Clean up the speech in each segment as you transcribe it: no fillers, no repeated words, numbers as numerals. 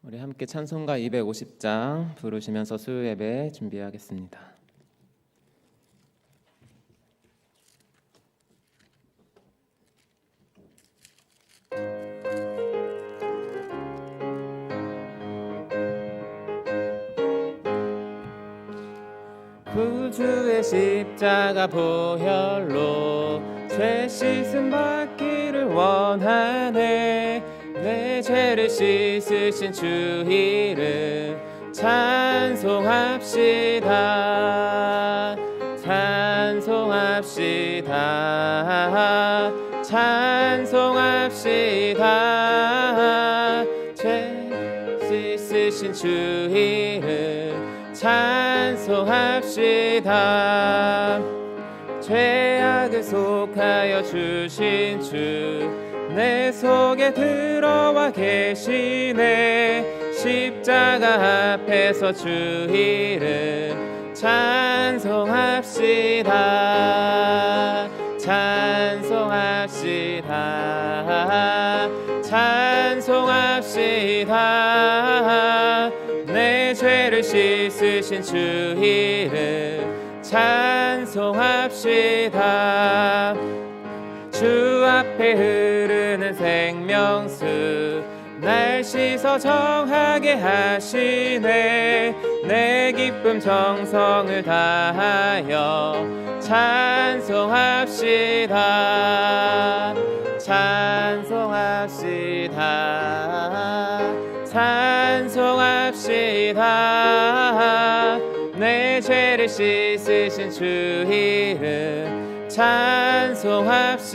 우리 함께 찬송가 250장 부르시면서 수요 예배 준비하겠습니다. 구주의 십자가 보혈로 죄 씻음 받기를 원하네. 내 죄를 씻으신 주 이름 찬송합시다. 찬송합시다. 찬송합시다. 죄 씻으신 주 이름 찬송합시다. 죄악을 속하여 주신 주 내 속에 들어와 계시네. 십자가 앞에서 주 이름 찬송합시다. 찬송합시다. 찬송합시다. 내 죄를 씻으신 주 이름 찬송합시다. 주 앞에 흐르는 생명수 날 씻어 정하게 하시네. 내 기쁨 정성을 다하여 찬송합시다. 찬송합시다. 찬송합시다. 내 죄를 씻으신 주 이름 찬송합시다.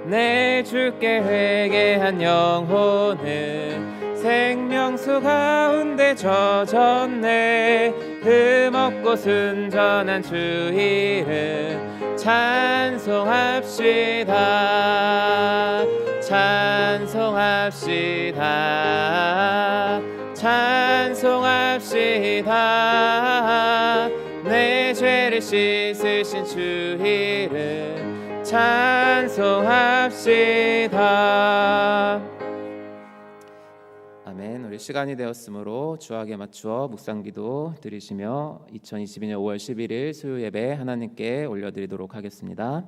내 주께 회개한 영혼은 생명수 가운데 젖었네. 흠없고 순전한 주 이름 찬송합시다. 찬송합시다. 찬송합시다. 내 죄를 씻으신 주 이름 찬송합시다. 아멘. 우리 시간이 되었으므로 주악에 맞추어 묵상기도 드리시며 2022년 5월 11일 수요 예배 하나님께 올려드리도록 하겠습니다.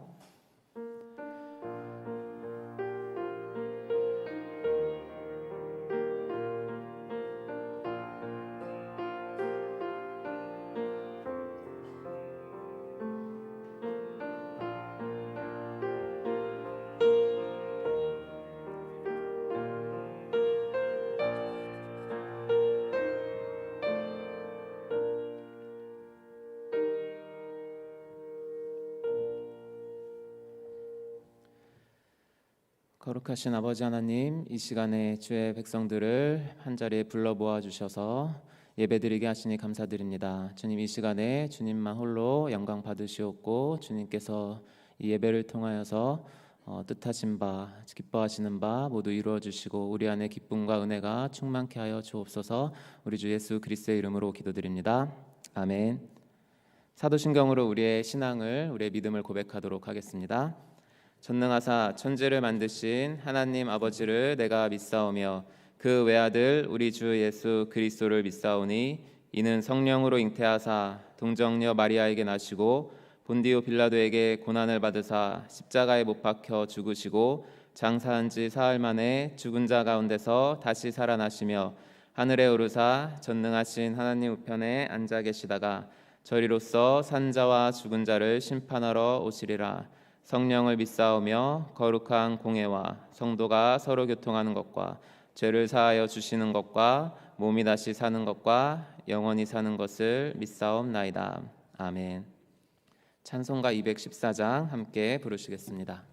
거룩하신 아버지 하나님, 이 시간에 주의 백성들을 한자리에 불러 모아 주셔서 예배드리게 하시니 감사드립니다. 주님, 이 시간에 주님만 홀로 영광 받으시옵고 주님께서 이 예배를 통하여서 뜻하신 바, 기뻐하시는 바 모두 이루어 주시고 우리 안에 기쁨과 은혜가 충만케 하여 주옵소서. 우리 주 예수 그리스도의 이름으로 기도드립니다. 아멘. 사도신경으로 우리의 신앙을, 우리의 믿음을 고백하도록 하겠습니다. 전능하사 천지를 만드신 하나님 아버지를 내가 믿사오며 그 외아들 우리 주 예수 그리스도를 믿사오니 이는 성령으로 잉태하사 동정녀 마리아에게 나시고 본디오 빌라도에게 고난을 받으사 십자가에 못 박혀 죽으시고 장사한 지 사흘 만에 죽은 자 가운데서 다시 살아나시며 하늘에 오르사 전능하신 하나님 우편에 앉아 계시다가 저리로서 산 자와 죽은 자를 심판하러 오시리라. 성령을 믿사오며 거룩한 공회와 성도가 서로 교통하는 것과 죄를 사하여 주시는 것과 몸이 다시 사는 것과 영원히 사는 것을 믿사옵나이다. 아멘. 찬송가 214장 함께 부르시겠습니다.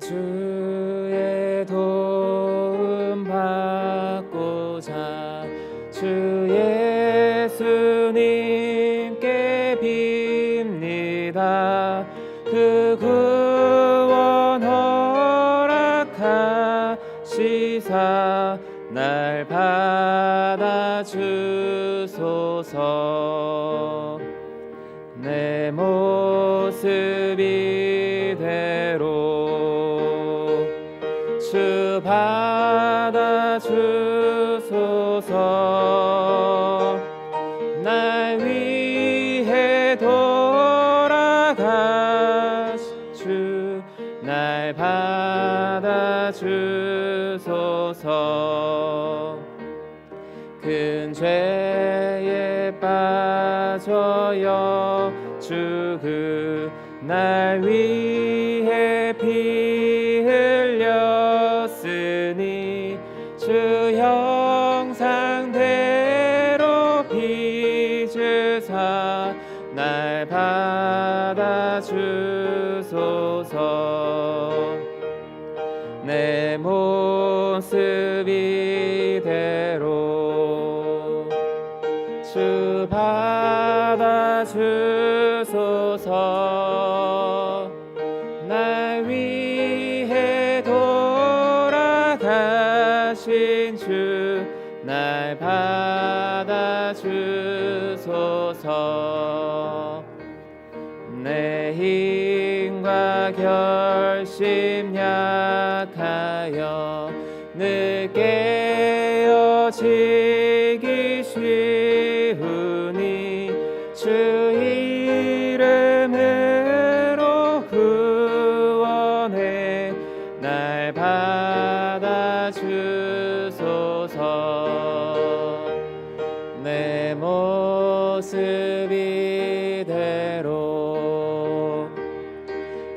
주의 도움 받고자 주 예수님께 빕니다. 기사 날 받아주소서. 내 모습 이대로 주 받아주소서. 날 위해 돌아가신 주 날 받아주소서. 큰 죄에 빠져여 주 그 날 위해 피 흘렸으니 주 형상대로 빚으사 날 받아주소서. 내 모습 이대로 주 받아주소서. 날 위해 돌아가신 주 날 받아주소서. 내 힘과 결심 약하여 늘 깨어지기 쉬우니 주 이름으로 구원해 날 받아주소서. 내 모습 이대로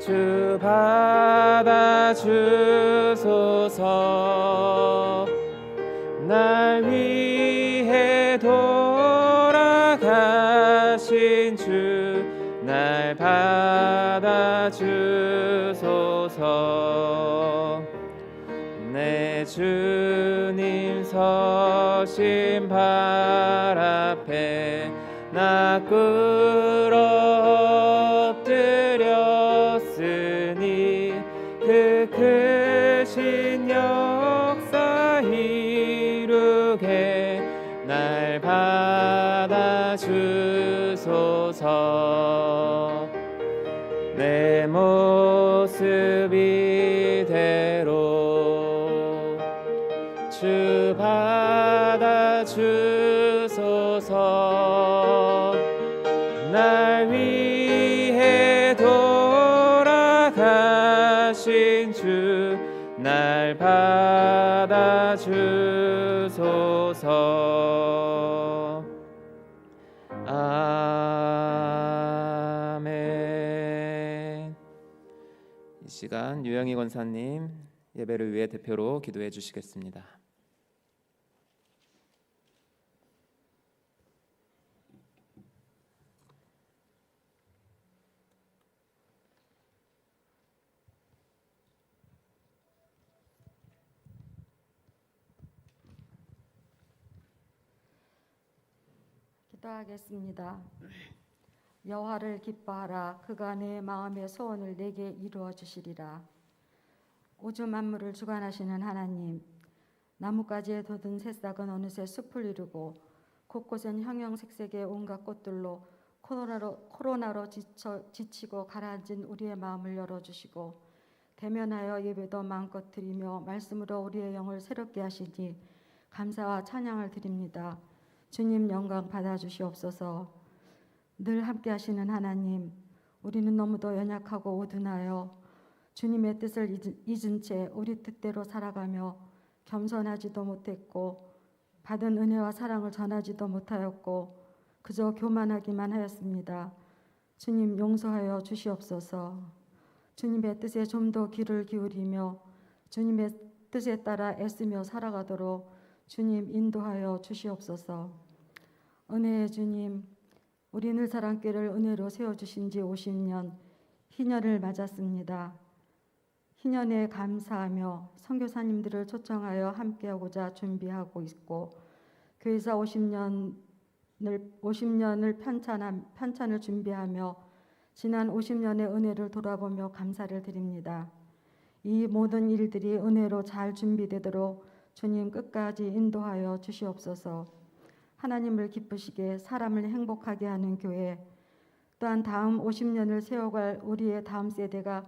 주 받아주소서. 날 위해 돌아가신 주 날 받아주소서. 내 주님 서신 발 앞에 나 꿇어 엎드렸으니 그 크신 역사 이루게 날 받아주소서. 내 모습 이대로 주 받아주소서. 날 위해 돌아가신 주 날 받아주소서. 아멘. 이 시간 유영희 권사님 예배를 위해 대표로 기도해 주시겠습니다. 기도하겠습니다. 여호와를 기뻐하라. 그가 내 마음의 소원을 내게 이루어 주시리라. 우주 만물을 주관하시는 하나님, 나뭇가지에 돋은 새싹은 어느새 숲을 이루고 곳곳엔 형형색색의 온갖 꽃들로 코로나로 지치고 가라앉은 우리의 마음을 열어주시고 대면하여 예배도 마음껏 드리며 말씀으로 우리의 영을 새롭게 하시니 감사와 찬양을 드립니다. 주님 영광 받아주시옵소서. 늘 함께 하시는 하나님, 우리는 너무도 연약하고 우둔하여 주님의 뜻을 잊은 채 우리 뜻대로 살아가며 겸손하지도 못했고 받은 은혜와 사랑을 전하지도 못하였고 그저 교만하기만 하였습니다. 주님 용서하여 주시옵소서. 주님의 뜻에 좀 더 귀를 기울이며 주님의 뜻에 따라 애쓰며 살아가도록 주님 인도하여 주시옵소서. 은혜의 주님, 우리 늘사랑교회를 은혜로 세워주신 지 50년 희년을 맞았습니다. 희년에 감사하며 선교사님들을 초청하여 함께하고자 준비하고 있고 교회사 50년을 편찬을 준비하며 지난 50년의 은혜를 돌아보며 감사를 드립니다. 이 모든 일들이 은혜로 잘 준비되도록 주님 끝까지 인도하여 주시옵소서. 하나님을 기쁘시게 사람을 행복하게 하는 교회, 또한 다음 50년을 세워갈 우리의 다음 세대가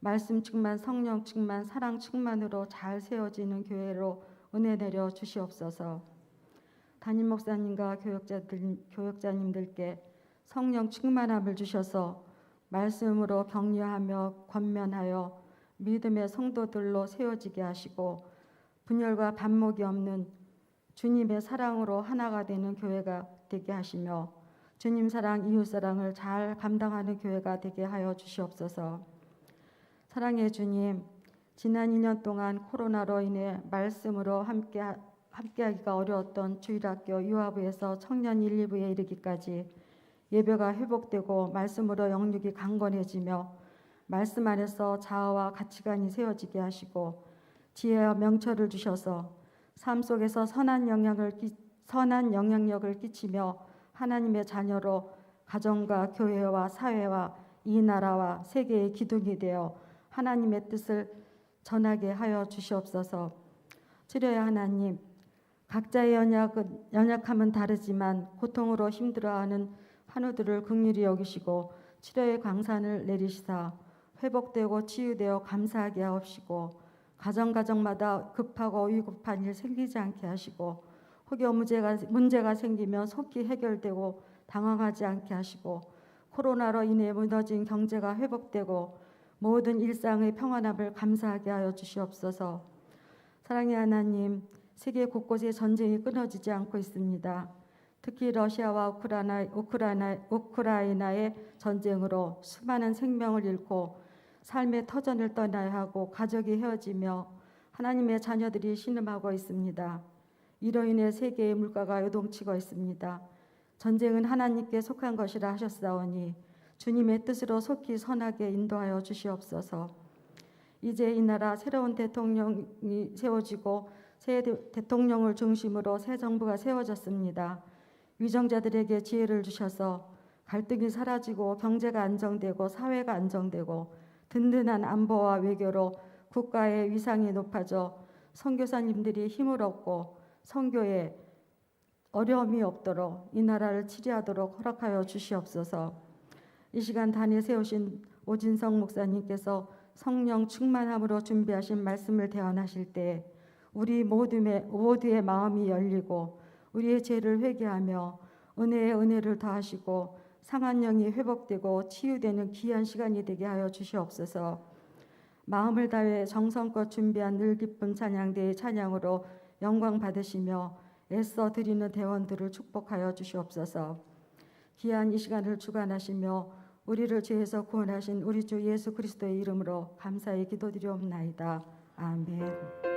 말씀 충만, 성령 충만, 사랑 충만으로 잘 세워지는 교회로 은혜 내려 주시옵소서. 담임 목사님과 교역자님들께 성령 충만함을 주셔서 말씀으로 격려하며 권면하여 믿음의 성도들로 세워지게 하시고 분열과 반목이 없는 주님의 사랑으로 하나가 되는 교회가 되게 하시며 주님 사랑, 이웃 사랑을 잘 감당하는 교회가 되게 하여 주시옵소서. 사랑의 주님, 지난 2년 동안 코로나로 인해 말씀으로 함께하기가 어려웠던 주일학교 유아부에서 청년 1, 2부에 이르기까지 예배가 회복되고 말씀으로 영육이 강건해지며 말씀 안에서 자아와 가치관이 세워지게 하시고 지혜와 명철을 주셔서 삶 속에서 선한 영향력을 끼치며 하나님의 자녀로 가정과 교회와 사회와 이 나라와 세계의 기둥이 되어 하나님의 뜻을 전하게 하여 주시옵소서. 치료의 하나님, 각자의 연약함은 다르지만 고통으로 힘들어하는 환우들을 긍휼히 여기시고 치료의 광산을 내리시사 회복되고 치유되어 감사하게 하옵시고 가정마다 급하고 위급한 일 생기지 않게 하시고 혹여 문제가 생기면 속히 해결되고 당황하지 않게 하시고 코로나로 인해 무너진 경제가 회복되고 모든 일상의 평안함을 감사하게 하여 주시옵소서. 사랑의 하나님, 세계 곳곳에 전쟁이 끊어지지 않고 있습니다. 특히 러시아와 우크라이나의 전쟁으로 수많은 생명을 잃고 삶의 터전을 떠나야 하고 가족이 헤어지며 하나님의 자녀들이 신음하고 있습니다. 이로 인해 세계의 물가가 요동치고 있습니다. 전쟁은 하나님께 속한 것이라 하셨사오니 주님의 뜻으로 속히 선하게 인도하여 주시옵소서. 이제 이 나라 새로운 대통령이 세워지고 새 대통령을 중심으로 새 정부가 세워졌습니다. 위정자들에게 지혜를 주셔서 갈등이 사라지고 경제가 안정되고 사회가 안정되고 든든한 안보와 외교로 국가의 위상이 높아져 선교사님들이 힘을 얻고 선교에 어려움이 없도록 이 나라를 치리하도록 허락하여 주시옵소서. 이 시간 단에 세우신 오진성 목사님께서 성령 충만함으로 준비하신 말씀을 대언하실 때 우리 모두의 마음이 열리고 우리의 죄를 회개하며 은혜에 은혜를 더하시고 상한 영이 회복되고 치유되는 귀한 시간이 되게 하여 주시옵소서. 마음을 다해 정성껏 준비한 늘 기쁜 찬양대의 찬양으로 영광 받으시며 애써 드리는 대원들을 축복하여 주시옵소서. 귀한 이 시간을 주관하시며 우리를 죄에서 구원하신 우리 주 예수 그리스도의 이름으로 감사히 기도드리옵나이다. 아멘.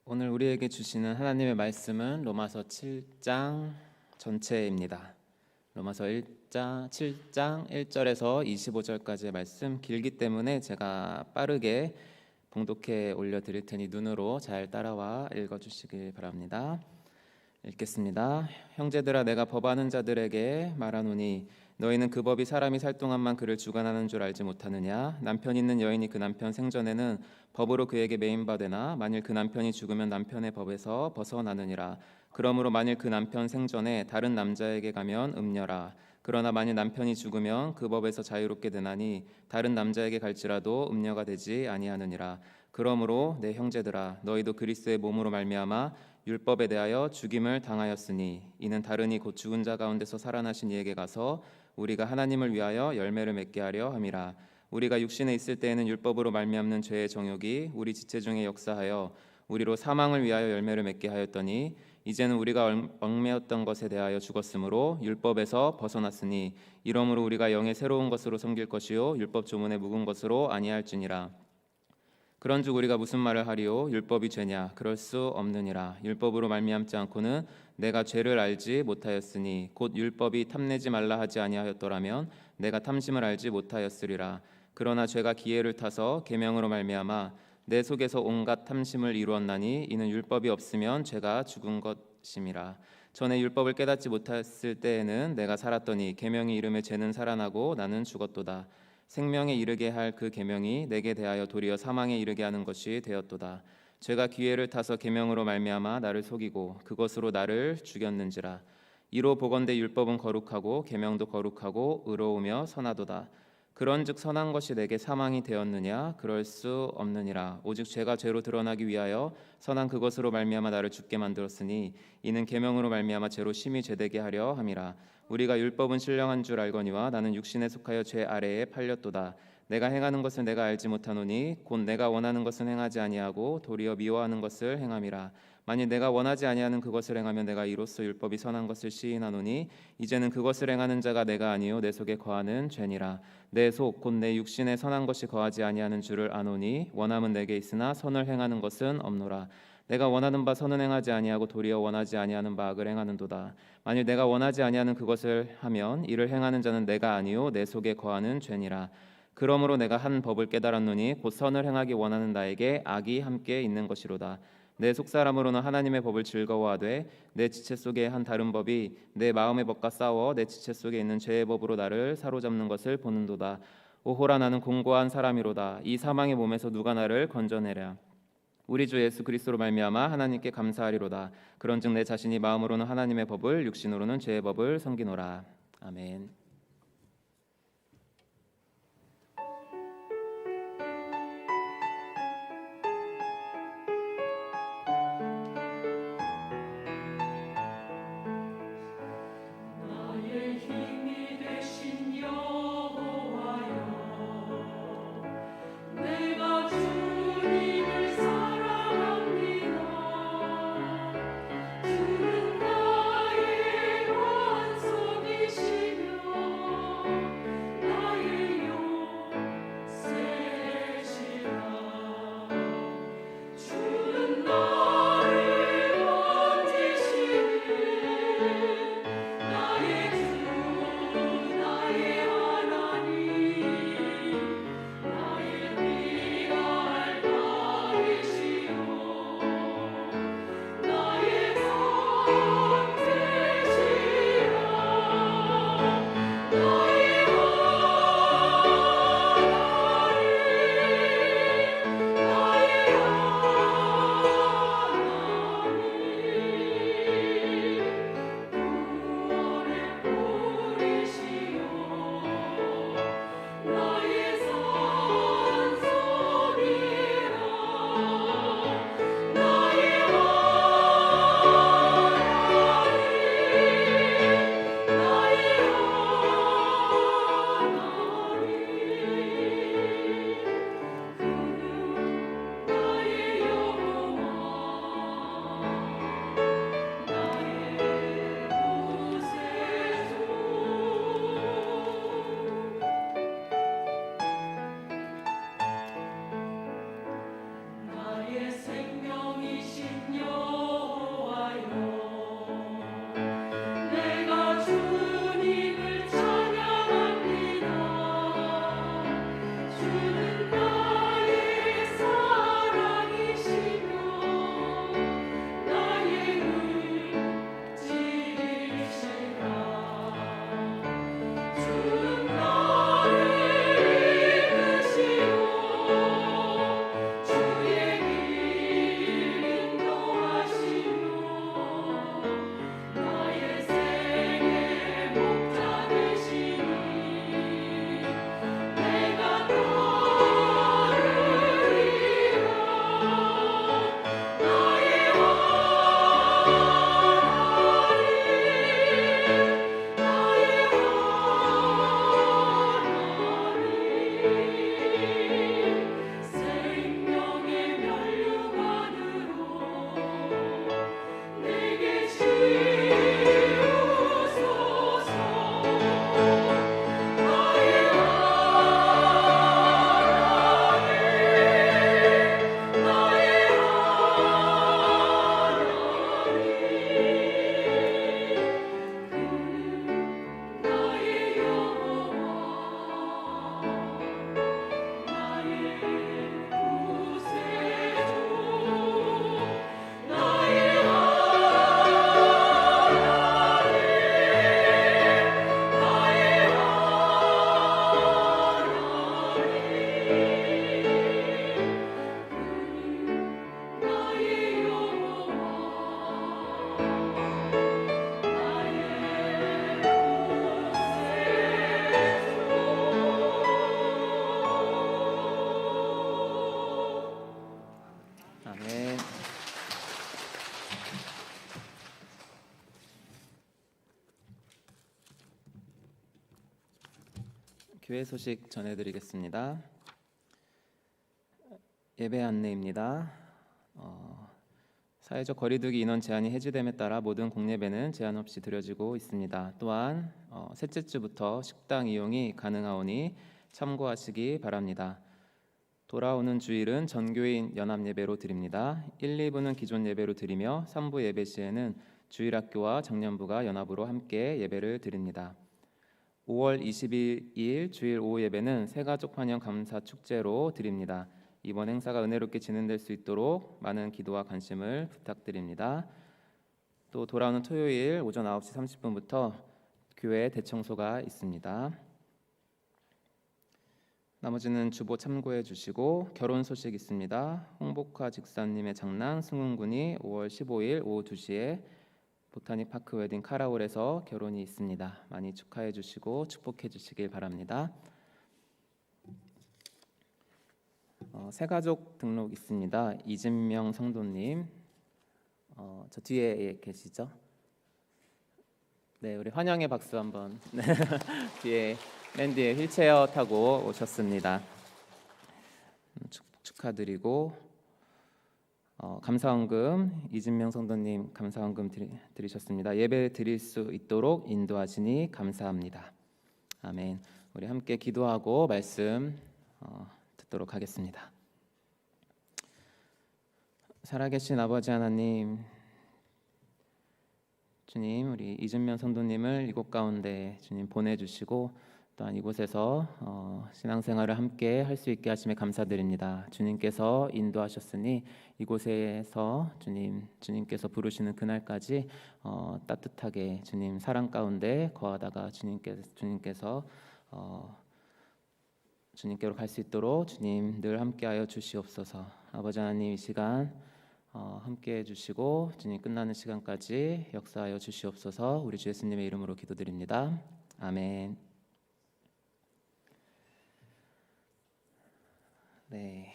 오늘 우리에게 주시는 하나님의 말씀은 로마서 7장 전체입니다. 로마서 7장 1절에서 25절까지의 말씀 길기 때문에 제가 빠르게 봉독해 올려드릴 테니 눈으로 잘 따라와 읽어주시길 바랍니다. 읽겠습니다. 형제들아, 내가 법하는 자들에게 말하노니 너희는 그 법이 사람이 살 동안만 그를 주관하는 줄 알지 못하느냐? 남편 있는 여인이 그 남편 생전에는 법으로 그에게 매인받으나 만일 그 남편이 죽으면 남편의 법에서 벗어나느니라. 그러므로 만일 그 남편 생전에 다른 남자에게 가면 음녀라. 그러나 만일 남편이 죽으면 그 법에서 자유롭게 되나니 다른 남자에게 갈지라도 음녀가 되지 아니하느니라. 그러므로 내 형제들아, 너희도 그리스도의 몸으로 말미암아 율법에 대하여 죽임을 당하였으니 이는 다른이 곧 죽은 자 가운데서 살아나신 이에게 가서 우리가 하나님을 위하여 열매를 맺게 하려 함이라. 우리가 육신에 있을 때에는 율법으로 말미암는 죄의 정욕이 우리 지체 중에 역사하여 우리로 사망을 위하여 열매를 맺게 하였더니 이제는 우리가 얽매였던 것에 대하여 죽었으므로 율법에서 벗어났으니 이러므로 우리가 영의 새로운 것으로 섬길 것이요 율법 조문의 묵은 것으로 아니할지니라. 그런즉 우리가 무슨 말을 하리요? 율법이 죄냐? 그럴 수 없느니라. 율법으로 말미암지 않고는 내가 죄를 알지 못하였으니 곧 율법이 탐내지 말라 하지 아니하였더라면 내가 탐심을 알지 못하였으리라. 그러나 죄가 기회를 타서 계명으로 말미암아 내 속에서 온갖 탐심을 이루었나니 이는 율법이 없으면 죄가 죽은 것임이라. 전에 율법을 깨닫지 못했을 때에는 내가 살았더니 계명이 이름에 죄는 살아나고 나는 죽었도다. 생명에 이르게 할 그 계명이 내게 대하여 도리어 사망에 이르게 하는 것이 되었도다. 죄가 기회를 타서 계명으로 말미암아 나를 속이고 그것으로 나를 죽였는지라. 이로 보건대 율법은 거룩하고 계명도 거룩하고 의로우며 선하도다. 그런즉 선한 것이 내게 사망이 되었느냐? 그럴 수 없느니라. 오직 죄가 죄로 드러나기 위하여 선한 그것으로 말미암아 나를 죽게 만들었으니 이는 계명으로 말미암아 죄로 심히 죄되게 하려 함이라. 우리가 율법은 신령한 줄 알거니와 나는 육신에 속하여 죄 아래에 팔렸도다. 내가 행하는 것을 내가 알지 못하노니 곧 내가 원하는 것은 행하지 아니하고 도리어 미워하는 것을 행함이라. 만일 내가 원하지 아니하는 그것을 행하면 내가 이로써 율법이 선한 것을 시인하노니 이제는 그것을 행하는 자가 내가 아니요 내 속에 거하는 죄니라. 내 속 곧 내 육신에 선한 것이 거하지 아니하는 줄을 아노니 원함은 내게 있으나 선을 행하는 것은 없노라. 내가 원하는 바 선은 행하지 아니하고 도리어 원하지 아니하는 바 악을 행하는도다. 만일 내가 원하지 아니하는 그것을 하면 이를 행하는 자는 내가 아니요 내 속에 거하는 죄니라. 그러므로 내가 한 법을 깨달았노니 곧 선을 행하기 원하는 나에게 악이 함께 있는 것이로다. 내 속사람으로는 하나님의 법을 즐거워하되 내 지체 속에 한 다른 법이 내 마음의 법과 싸워 내 지체 속에 있는 죄의 법으로 나를 사로잡는 것을 보는도다. 오호라 나는 공고한 사람이로다. 이 사망의 몸에서 누가 나를 건져내랴. 우리 주 예수 그리스도로 말미암아 하나님께 감사하리로다. 그런즉 내 자신이 마음으로는 하나님의 법을 육신으로는 죄의 법을 섬기노라. 아멘. 나의 힘이 되신 여호와여, 내가 주님을 사랑합니다. 주는 나의 반석이시며 교회 소식 전해드리겠습니다. 예배 안내입니다. 사회적 거리두기 인원 제한이 해제됨에 따라 모든 공예배는 제한 없이 드려지고 있습니다. 또한 셋째 주부터 식당 이용이 가능하오니 참고하시기 바랍니다. 돌아오는 주일은 전교인 연합 예배로 드립니다. 1, 2부는 기존 예배로 드리며 3부 예배 시에는 주일학교와 청년부가 연합으로 함께 예배를 드립니다. 5월 22일 주일 오후 예배는 새가족 환영 감사 축제로 드립니다. 이번 행사가 은혜롭게 진행될 수 있도록 많은 기도와 관심을 부탁드립니다. 또 돌아오는 토요일 오전 9시 30분부터 교회 대청소가 있습니다. 나머지는 주보 참고해 주시고 결혼 소식 있습니다. 홍복화 직사님의 장남 승훈군이 5월 15일 오후 2시에 보타닉 파크 웨딩 카라올에서 결혼이 있습니다. 많이 축하해 주시고 축복해 주시길 바랍니다. 새가족 등록 있습니다. 이진명 성도님, 저 뒤에 계시죠? 네, 우리 환영의 박수 한번. 네. 뒤에 맨 뒤에 휠체어 타고 오셨습니다. 축하드리고 감사헌금 이진명 성도님 감사헌금 드리셨습니다. 예배 드릴 수 있도록 인도하시니 감사합니다. 아멘. 우리 함께 기도하고 말씀 듣도록 하겠습니다. 살아계신 아버지 하나님, 주님, 우리 이진명 성도님을 이곳 가운데 주님 보내주시고 또한 이곳에서 신앙생활을 함께 할 수 있게 하심에 감사드립니다. 주님께서 인도하셨으니 이곳에서 주님께서 부르시는 그날까지 따뜻하게 주님 사랑 가운데 거하다가 주님께서 주님께로 갈 수 있도록 주님 늘 함께하여 주시옵소서. 아버지 하나님, 이 시간 함께해 주시고 주님 끝나는 시간까지 역사하여 주시옵소서. 우리 주 예수님의 이름으로 기도드립니다. 아멘. 네,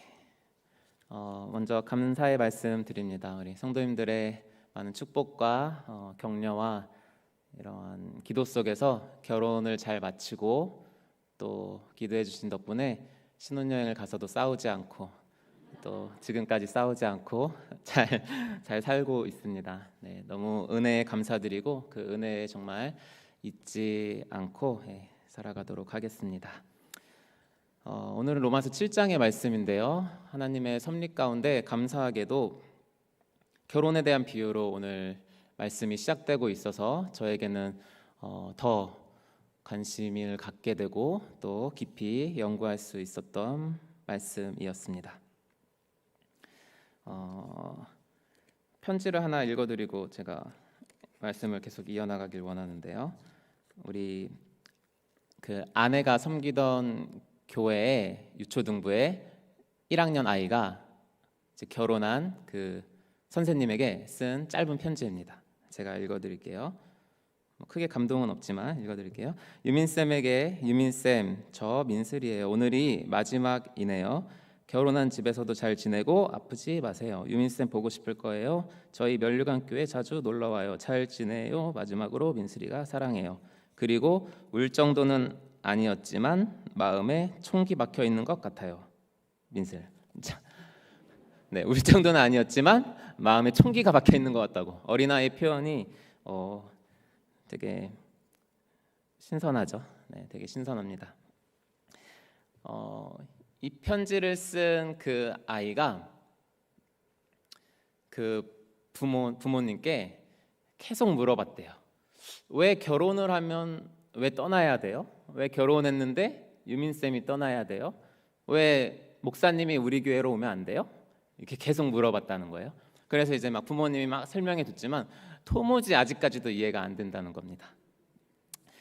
먼저 감사의 말씀 드립니다. 우리 성도님들의 많은 축복과 격려와 이러한 기도 속에서 결혼을 잘 마치고 또 기도해 주신 덕분에 신혼여행을 가서도 싸우지 않고 또 지금까지 싸우지 않고 잘 살고 있습니다. 네, 너무 은혜에 감사드리고 그 은혜에 정말 잊지 않고 살아가도록 하겠습니다. 오늘은 로마서 7장의 말씀인데요. 하나님의 섭리 가운데 감사하게도 결혼에 대한 비유로 오늘 말씀이 시작되고 있어서 저에게는 더 관심을 갖게 되고 또 깊이 연구할 수 있었던 말씀이었습니다. 편지를 하나 읽어드리고 제가 말씀을 계속 이어나가길 원하는데요. 우리 그 아내가 섬기던 교회의 유초등부의 1학년 아이가 이제 결혼한 그 선생님에게 쓴 짧은 편지입니다. 제가 읽어드릴게요. 크게 감동은 없지만 읽어드릴게요. 유민쌤에게, 유민쌤, 저 민슬이에요. 오늘이 마지막이네요. 결혼한 집에서도 잘 지내고 아프지 마세요. 유민쌤 보고 싶을 거예요. 저희 면류관교회 자주 놀러와요. 잘 지내요. 마지막으로 민슬이가 사랑해요. 그리고 울 정도는 아니었지만 마음에 총기 박혀 있는 것 같아요. 민슬. 네, 울 정도는 아니었지만 마음에 총기가 박혀 있는 것 같다고. 어린아이의 표현이 되게 신선하죠. 네, 되게 신선합니다. 이 편지를 쓴 그 아이가 그 부모님께 계속 물어봤대요. 왜 결혼을 하면 왜 떠나야 돼요? 왜 결혼했는데 유민쌤이 떠나야 돼요? 왜 목사님이 우리 교회로 오면 안 돼요? 이렇게 계속 물어봤다는 거예요. 그래서 이제 막 부모님이 막 설명해 줬지만 도무지 아직까지도 이해가 안 된다는 겁니다.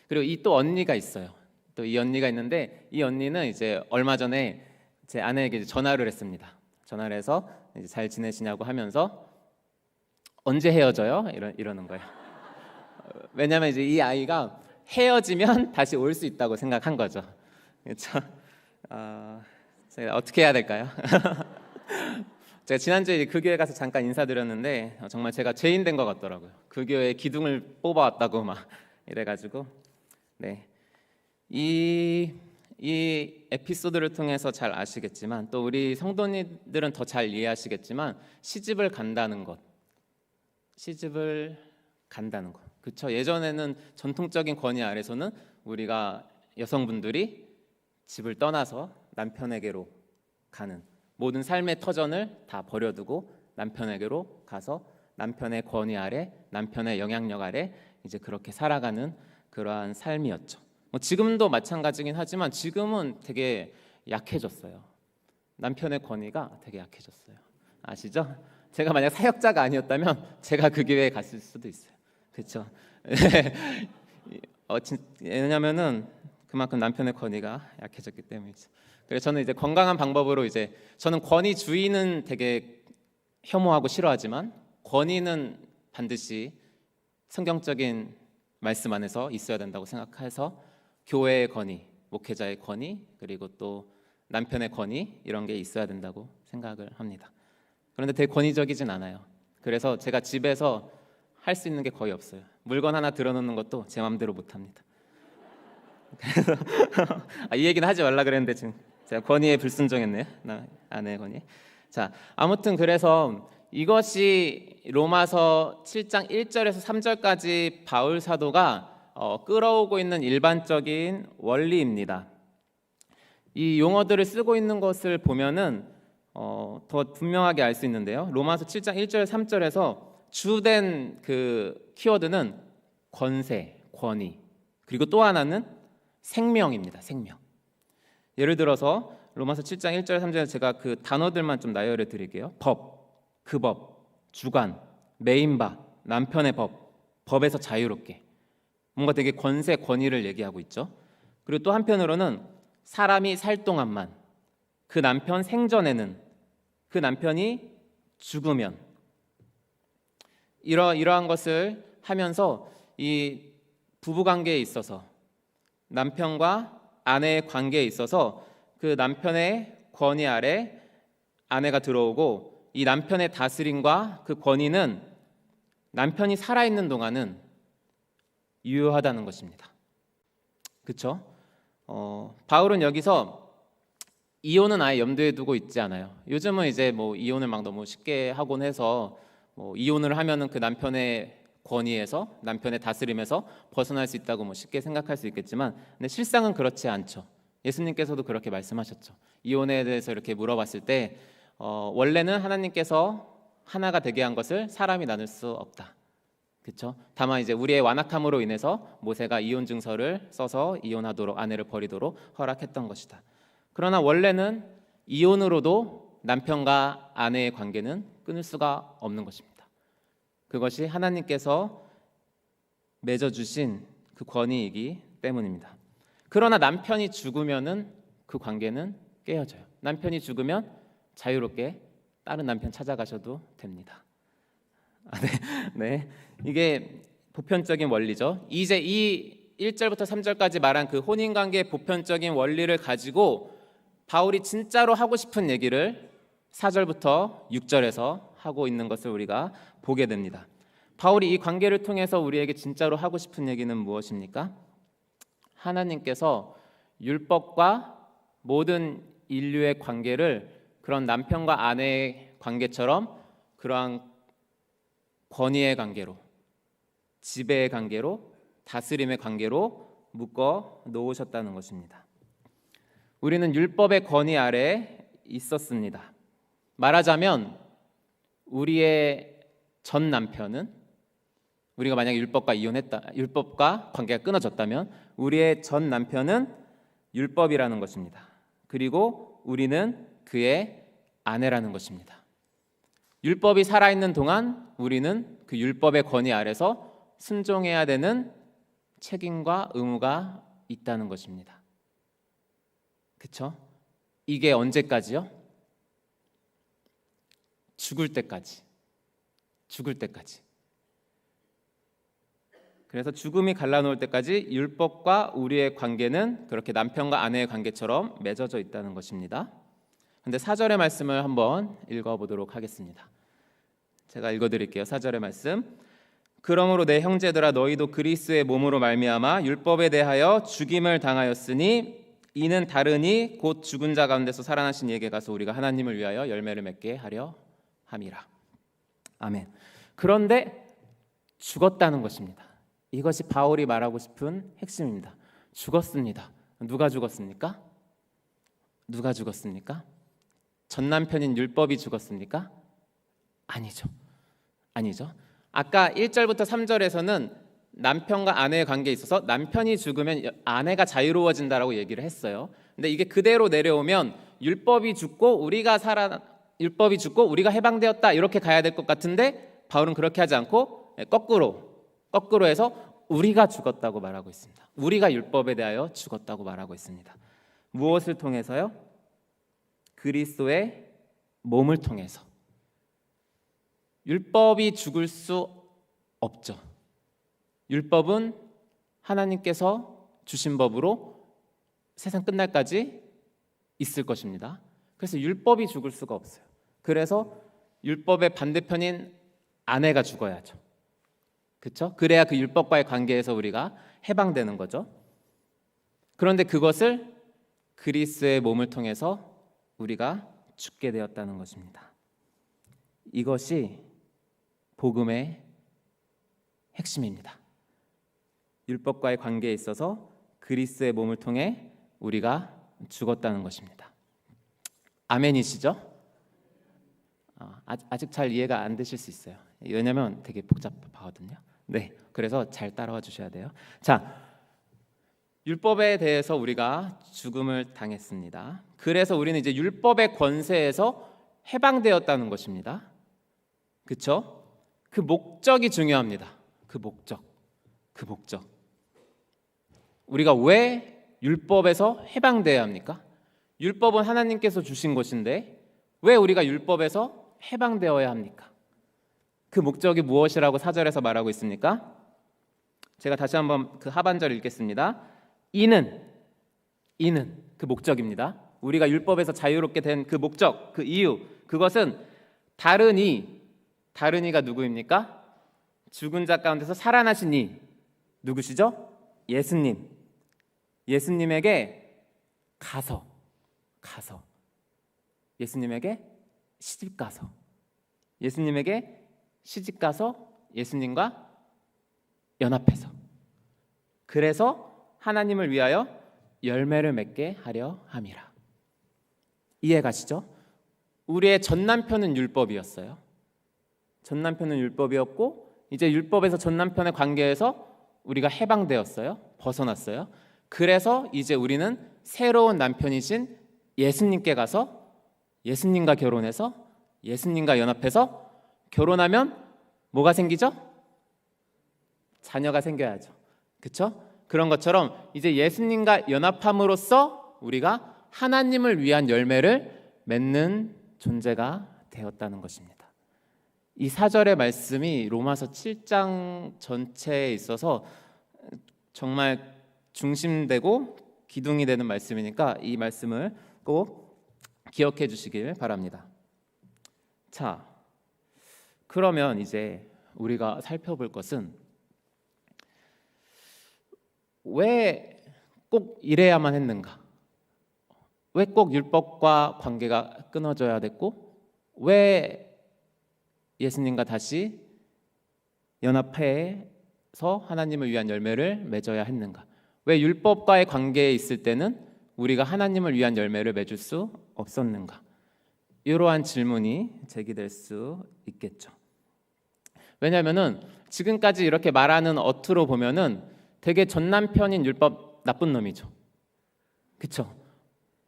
그리고 이 또 언니가 있어요. 또 이 언니가 있는데 이 언니는 이제 얼마 전에 제 아내에게 이제 전화를 했습니다. 전화를 해서 이제 잘 지내시냐고 하면서 언제 헤어져요? 이러는 거예요. 왜냐하면 이제 이 아이가 헤어지면 다시 올 수 있다고 생각한 거죠. 그렇죠? 제가 어떻게 해야 될까요? 제가 지난주에 그 교회 가서 잠깐 인사드렸는데 정말 제가 죄인 된 것 같더라고요. 그 교회에 기둥을 뽑아왔다고 막 이래가지고 네, 이 이 에피소드를 통해서 잘 아시겠지만 또 우리 성도님들은 더 잘 이해하시겠지만 시집을 간다는 것, 그렇죠? 예전에는 전통적인 권위 아래서는 우리가 여성분들이 집을 떠나서 남편에게로 가는 모든 삶의 터전을 다 버려두고 남편에게로 가서 남편의 권위 아래, 남편의 영향력 아래 이제 그렇게 살아가는 그러한 삶이었죠. 지금도 마찬가지긴 하지만 지금은 되게 약해졌어요. 남편의 권위가 되게 약해졌어요. 아시죠? 제가 만약 사역자가 아니었다면 제가 그 교회에 갔을 수도 있어요. 그렇죠? 왜냐면은 그만큼 남편의 권위가 약해졌기 때문이죠. 그래서 저는 이제 건강한 방법으로 이제 저는 권위주의는 되게 혐오하고 싫어하지만 권위는 반드시 성경적인 말씀 안에서 있어야 된다고 생각해서 교회의 권위, 목회자의 권위, 그리고 또 남편의 권위 이런 게 있어야 된다고 생각을 합니다. 그런데 되게 권위적이진 않아요. 그래서 제가 집에서 할 수 있는 게 거의 없어요. 물건 하나 들어놓는 것도 제 마음대로 못합니다. 그래서 이 얘기는 하지 말라 그랬는데 지금 제가 권위에 불순종했네요. 아내의 권위. 자, 아무튼 그래서 이것이 로마서 7장 1절에서 3절까지 바울 사도가 끌어오고 있는 일반적인 원리입니다. 이 용어들을 쓰고 있는 것을 보면은 더 분명하게 알 수 있는데요. 로마서 7장 1절 3절에서 주된 그 키워드는 권세, 권위, 그리고 또 하나는 생명입니다. 생명. 예를 들어서 로마서 7장 1절 3절에 제가 그 단어들만 좀 나열해 드릴게요. 법, 그 법, 주관, 메인바, 남편의 법, 법에서 자유롭게. 뭔가 되게 권세, 권위를 얘기하고 있죠. 그리고 또 한편으로는 사람이 살 동안만, 그 남편 생전에는, 그 남편이 죽으면, 이러한 것을 하면서 이 부부 관계에 있어서 남편과 아내의 관계에 있어서 그 남편의 권위 아래 아내가 들어오고 이 남편의 다스림과 그 권위는 남편이 살아있는 동안은 유효하다는 것입니다. 그렇죠? 바울은 여기서 이혼은 아예 염두에 두고 있지 않아요. 요즘은 이제 뭐 이혼을 막 너무 쉽게 하곤 해서 뭐 이혼을 하면은 그 남편의 권위에서 남편의 다스림에서 벗어날 수 있다고 뭐 쉽게 생각할 수 있겠지만, 근데 실상은 그렇지 않죠. 예수님께서도 그렇게 말씀하셨죠. 이혼에 대해서 이렇게 물어봤을 때 원래는 하나님께서 하나가 되게 한 것을 사람이 나눌 수 없다. 그렇죠? 다만 이제 우리의 완악함으로 인해서 모세가 이혼 증서를 써서 이혼하도록 아내를 버리도록 허락했던 것이다. 그러나 원래는 이혼으로도 남편과 아내의 관계는 끊을 수가 없는 것입니다. 그것이 하나님께서 맺어주신 그 권위이기 때문입니다. 그러나 남편이 죽으면은 그 관계는 깨어져요. 남편이 죽으면 자유롭게 다른 남편 찾아가셔도 됩니다. 네. 이게 보편적인 원리죠. 이제 이 1절부터 3절까지 말한 그 혼인관계의 보편적인 원리를 가지고 바울이 진짜로 하고 싶은 얘기를 4절부터 6절에서 하고 있는 것을 우리가 보게 됩니다. 바울이 이 관계를 통해서 우리에게 진짜로 하고 싶은 얘기는 무엇입니까? 하나님께서 율법과 모든 인류의 관계를 그런 남편과 아내의 관계처럼 그러한 권위의 관계로, 지배의 관계로, 다스림의 관계로 묶어 놓으셨다는 것입니다. 우리는 율법의 권위 아래에 있었습니다. 말하자면 우리의 전 남편은, 우리가 만약에 율법과 관계가 끊어졌다면 우리의 전 남편은 율법이라는 것입니다. 그리고 우리는 그의 아내라는 것입니다. 율법이 살아있는 동안 우리는 그 율법의 권위 아래서 순종해야 되는 책임과 의무가 있다는 것입니다. 그렇죠? 이게 언제까지요? 죽을 때까지. 그래서 죽음이 갈라놓을 때까지 율법과 우리의 관계는 그렇게 남편과 아내의 관계처럼 맺어져 있다는 것입니다. 그런데 4절의 말씀을 한번 읽어보도록 하겠습니다. 제가 읽어드릴게요. 4절의 말씀. 그러므로 내 형제들아 너희도 그리스도의 몸으로 말미암아 율법에 대하여 죽임을 당하였으니 이는 다르니 곧 죽은 자 가운데서 살아나신 이에게 가서 우리가 하나님을 위하여 열매를 맺게 하려 함이라. 아멘. 그런데 죽었다는 것입니다. 이것이 바울이 말하고 싶은 핵심입니다. 죽었습니다. 누가 죽었습니까? 누가 죽었습니까? 전 남편인 율법이 죽었습니까? 아니죠. 아니죠. 아까 1절부터 3절에서는 남편과 아내의 관계에 있어서 남편이 죽으면 아내가 자유로워진다라고 얘기를 했어요. 근데 이게 그대로 내려오면 율법이 죽고 우리가 해방되었다 이렇게 가야 될 것 같은데 바울은 그렇게 하지 않고 거꾸로 해서 우리가 죽었다고 말하고 있습니다. 우리가 율법에 대하여 죽었다고 말하고 있습니다. 무엇을 통해서요? 그리스도의 몸을 통해서. 율법이 죽을 수 없죠. 율법은 하나님께서 주신 법으로 세상 끝날까지 있을 것입니다. 그래서 율법이 죽을 수가 없어요. 그래서 율법의 반대편인 아내가 죽어야죠. 그렇죠? 그래야 그 율법과의 관계에서 우리가 해방되는 거죠. 그런데 그것을 그리스도의 몸을 통해서 우리가 죽게 되었다는 것입니다. 이것이 복음의 핵심입니다. 율법과의 관계에 있어서 그리스도의 몸을 통해 우리가 죽었다는 것입니다. 아멘이시죠? 아직 잘 이해가 안 되실 수 있어요. 왜냐하면 되게 복잡하거든요. 네, 그래서 잘 따라와 주셔야 돼요. 자, 율법에 대해서 우리가 죽음을 당했습니다. 그래서 우리는 이제 율법의 권세에서 해방되었다는 것입니다. 그렇죠? 그 목적이 중요합니다. 그 목적. 우리가 왜 율법에서 해방되어야 합니까? 율법은 하나님께서 주신 것인데 왜 우리가 율법에서 해방되어야 합니까? 그 목적이 무엇이라고 4절에서 말하고 있습니까? 제가 다시 한번 그 하반절 읽겠습니다. 이는 그 목적입니다. 우리가 율법에서 자유롭게 된 그 목적, 그 이유, 그것은 다른이가 누구입니까? 죽은 자 가운데서 살아나신 이 누구시죠? 예수님에게 가서 예수님에게 시집가서 예수님과 연합해서 그래서 하나님을 위하여 열매를 맺게 하려 함이라. 이해가시죠? 우리의 전 남편은 율법이었어요. 전 남편은 율법이었고 이제 율법에서 전 남편의 관계에서 우리가 해방되었어요. 벗어났어요. 그래서 이제 우리는 새로운 남편이신 예수님께 가서 예수님과 결혼해서 예수님과 연합해서 결혼하면 뭐가 생기죠? 자녀가 생겨야죠. 그렇죠? 그런 것처럼 이제 예수님과 연합함으로써 우리가 하나님을 위한 열매를 맺는 존재가 되었다는 것입니다. 이 4절의 말씀이 로마서 7장 전체에 있어서 정말 중심되고 기둥이 되는 말씀이니까 이 말씀을 꼭 기억해 주시길 바랍니다. 자, 그러면 이제 우리가 살펴볼 것은 왜 꼭 이래야만 했는가? 왜 꼭 율법과 관계가 끊어져야 됐고 왜 예수님과 다시 연합해서 하나님을 위한 열매를 맺어야 했는가? 왜 율법과의 관계에 있을 때는 우리가 하나님을 위한 열매를 맺을 수 없었는가? 이러한 질문이 제기될 수 있겠죠. 왜냐하면은 지금까지 이렇게 말하는 어투로 보면은 되게 전 남편인 율법 나쁜 놈이죠. 그렇죠?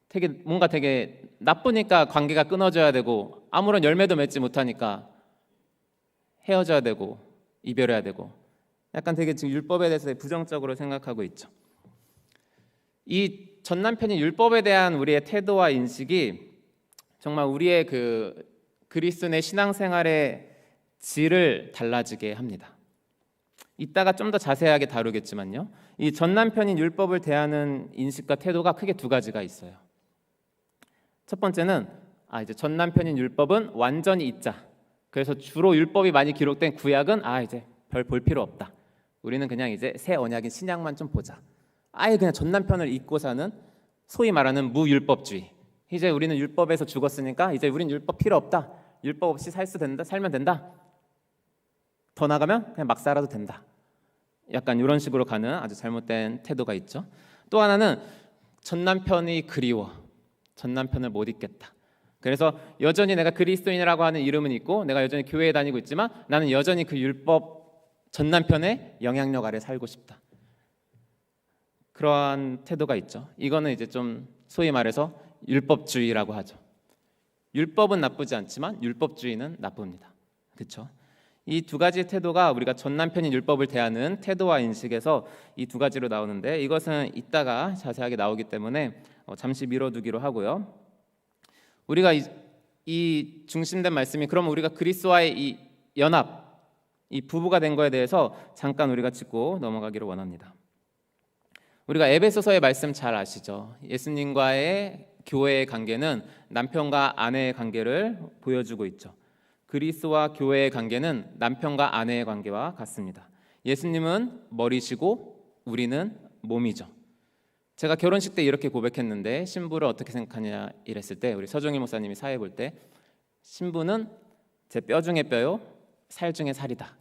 되게 나쁘니까 관계가 끊어져야 되고 아무런 열매도 맺지 못하니까 헤어져야 되고 이별해야 되고 약간 되게 지금 율법에 대해서 부정적으로 생각하고 있죠. 이 전 남편이 율법에 대한 우리의 태도와 인식이 정말 우리의 그 그리스도인의 신앙생활의 질을 달라지게 합니다. 이따가 좀 더 자세하게 다루겠지만요. 이 전 남편인 율법을 대하는 인식과 태도가 크게 두 가지가 있어요. 첫 번째는 이제 전 남편인 율법은 완전히 잊자. 그래서 주로 율법이 많이 기록된 구약은 이제 별 볼 필요 없다. 우리는 그냥 이제 새 언약인 신약만 좀 보자. 아예 그냥 전 남편을 잊고 사는 소위 말하는 무율법주의. 이제 우리는 율법에서 죽었으니까 이제 우린 율법 필요 없다. 율법 없이 살면 된다. 더 나가면 그냥 막 살아도 된다. 약간 이런 식으로 가는 아주 잘못된 태도가 있죠. 또 하나는 전 남편이 그리워. 전 남편을 못 잊겠다. 그래서 여전히 내가 그리스도인이라고 하는 이름은 있고 내가 여전히 교회에 다니고 있지만 나는 여전히 그 율법 전 남편의 영향력 아래 살고 싶다. 그러한 태도가 있죠. 이거는 이제 좀 소위 말해서 율법주의라고 하죠. 율법은 나쁘지 않지만 율법주의는 나쁩니다. 그렇죠? 이 두 가지 태도가 우리가 전 남편인 율법을 대하는 태도와 인식에서 이 두 가지로 나오는데 이것은 이따가 자세하게 나오기 때문에 잠시 미뤄두기로 하고요. 우리가 이 중심된 말씀이 그럼 우리가 그리스도와의 이 연합, 이 부부가 된 거에 대해서 잠깐 우리가 짚고 넘어가기를 원합니다. 우리가 에베소서의 말씀 잘 아시죠? 예수님과의 교회의 관계는 남편과 아내의 관계를 보여주고 있죠. 그리스도와 교회의 관계는 남편과 아내의 관계와 같습니다. 예수님은 머리시고 우리는 몸이죠. 제가 결혼식 때 이렇게 고백했는데 신부를 어떻게 생각하냐 이랬을 때 우리 서종일 목사님이 사회 볼 때 신부는 제 뼈 중에 뼈요 살 중에 살이다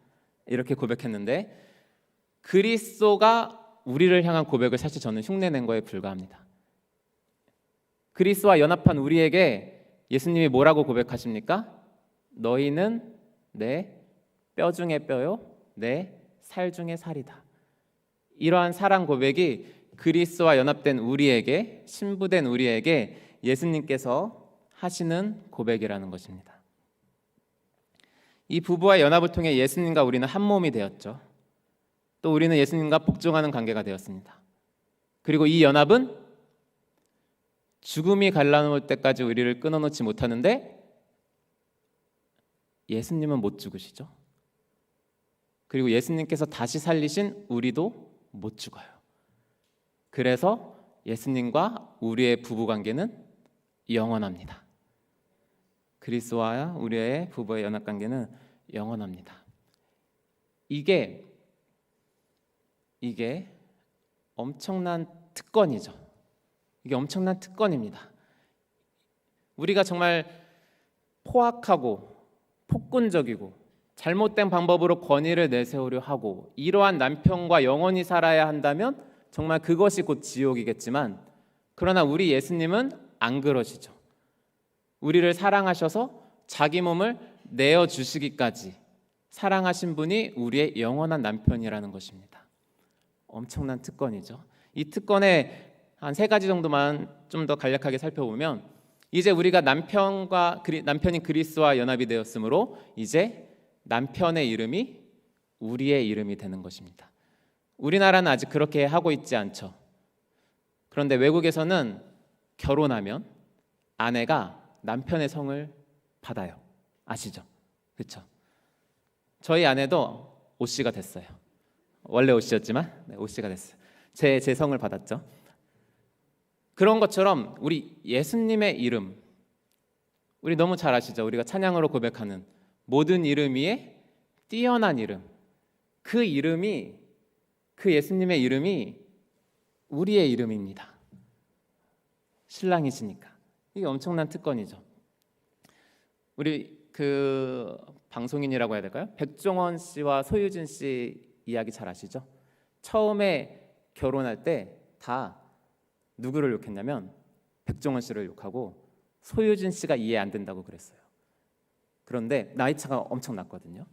이렇게 고백했는데 그리스도가 우리를 향한 고백을 사실 저는 흉내낸 거에 불과합니다. 그리스도와 연합한 우리에게 예수님이 뭐라고 고백하십니까? 너희는 내 뼈 중에 뼈요 내 살 중에 살이다. 이러한 사랑 고백이 그리스도와 연합된 우리에게 신부된 우리에게 예수님께서 하시는 고백이라는 것입니다. 이 부부와 연합을 통해 예수님과 우리는 한 몸이 되었죠. 또 우리는 예수님과 복종하는 관계가 되었습니다. 그리고 이 연합은 죽음이 갈라놓을 때까지 우리를 끊어놓지 못하는데 예수님은 못 죽으시죠. 그리고 예수님께서 다시 살리신 우리도 못 죽어요. 그래서 예수님과 우리의 부부관계는 영원합니다. 그리스도와 우리의 부부의 연합관계는 영원합니다. 이게 엄청난 특권이죠. 이게 엄청난 특권입니다. 우리가 정말 포악하고 폭군적이고 잘못된 방법으로 권위를 내세우려 하고 이러한 남편과 영원히 살아야 한다면 정말 그것이 곧 지옥이겠지만 그러나 우리 예수님은 안 그러시죠. 우리를 사랑하셔서 자기 몸을 내어주시기까지 사랑하신 분이 우리의 영원한 남편이라는 것입니다. 엄청난 특권이죠. 이 특권의 한 3가지 정도만 좀 더 간략하게 살펴보면 이제 우리가 남편인 그리스도와 연합이 되었으므로 이제 남편의 이름이 우리의 이름이 되는 것입니다. 우리나라는 아직 그렇게 하고 있지 않죠. 그런데 외국에서는 결혼하면 아내가 남편의 성을 받아요. 아시죠? 그렇죠? 저희 아내도 오 씨가 됐어요. 원래 오 씨였지만 오 씨가 됐어요. 제 성을 받았죠. 그런 것처럼 우리 예수님의 이름, 우리 너무 잘 아시죠? 우리가 찬양으로 고백하는 모든 이름 위에 뛰어난 이름, 그 예수님의 이름이 우리의 이름입니다. 신랑이시니까. 이게 엄청난 특권이죠. 우리 그 방송인이라고 해야 될까요? 백종원 씨와 소유진 씨 이야기 잘 아시죠? 처음에 결혼할 때 다 누구를 욕했냐면 백종원 씨를 욕하고 소유진 씨가 이해 안 된다고 그랬어요. 그런데 나이 차가 엄청 났거든요.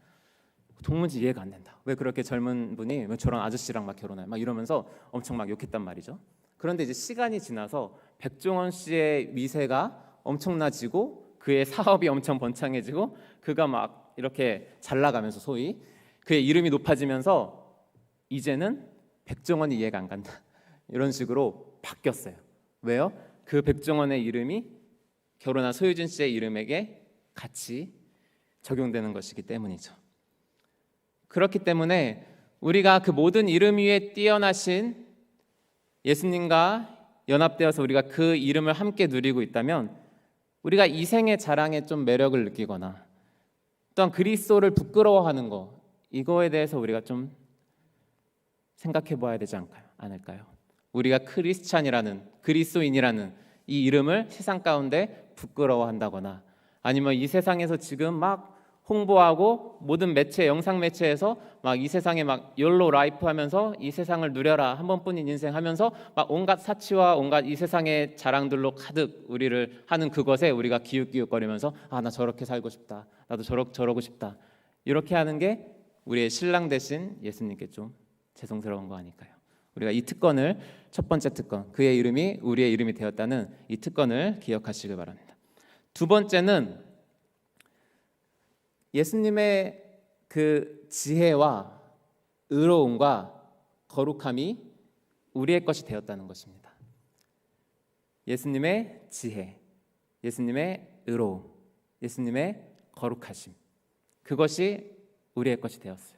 도무지 이해가 안 된다. 왜 그렇게 젊은 분이 왜 저런 아저씨랑 막 결혼해? 막 이러면서 엄청 막 욕했단 말이죠. 그런데 이제 시간이 지나서 백종원 씨의 위세가 엄청나지고 그의 사업이 엄청 번창해지고 그가 막 이렇게 잘 나가면서 소위 그의 이름이 높아지면서 이제는 백종원이 이해가 안 간다. 이런 식으로 바뀌었어요. 왜요? 그 백종원의 이름이 결혼한 소유진 씨의 이름에게 같이 적용되는 것이기 때문이죠. 그렇기 때문에 우리가 그 모든 이름 위에 뛰어나신 예수님과 연합되어서 우리가 그 이름을 함께 누리고 있다면 우리가 이 생의 자랑에 좀 매력을 느끼거나 또한 그리스도를 부끄러워하는 이거에 대해서 우리가 좀 생각해 봐야 되지 않을까요? 우리가 크리스찬이라는, 그리스도인이라는 이 이름을 세상 가운데 부끄러워한다거나, 아니면 이 세상에서 지금 막 홍보하고 모든 매체, 영상 매체에서 막 이 세상에 막 욜로 라이프 하면서 이 세상을 누려라, 한 번뿐인 인생 하면서 막 온갖 사치와 온갖 이 세상의 자랑들로 가득 우리를 하는 그것에 우리가 기웃기웃거리면서 아, 나 저렇게 살고 싶다, 나도 저러고 싶다, 이렇게 하는 게 우리의 신랑 대신 예수님께 좀 죄송스러운 거 아닐까요? 우리가 이 특권을, 첫 번째 특권, 그의 이름이 우리의 이름이 되었다는 이 특권을 기억하시길 바랍니다. 두 번째는 예수님의 그 지혜와 의로움과 거룩함이 우리의 것이 되었다는 것입니다. 예수님의 지혜, 예수님의 의로움, 예수님의 거룩하심, 그것이 우리의 것이 되었어요.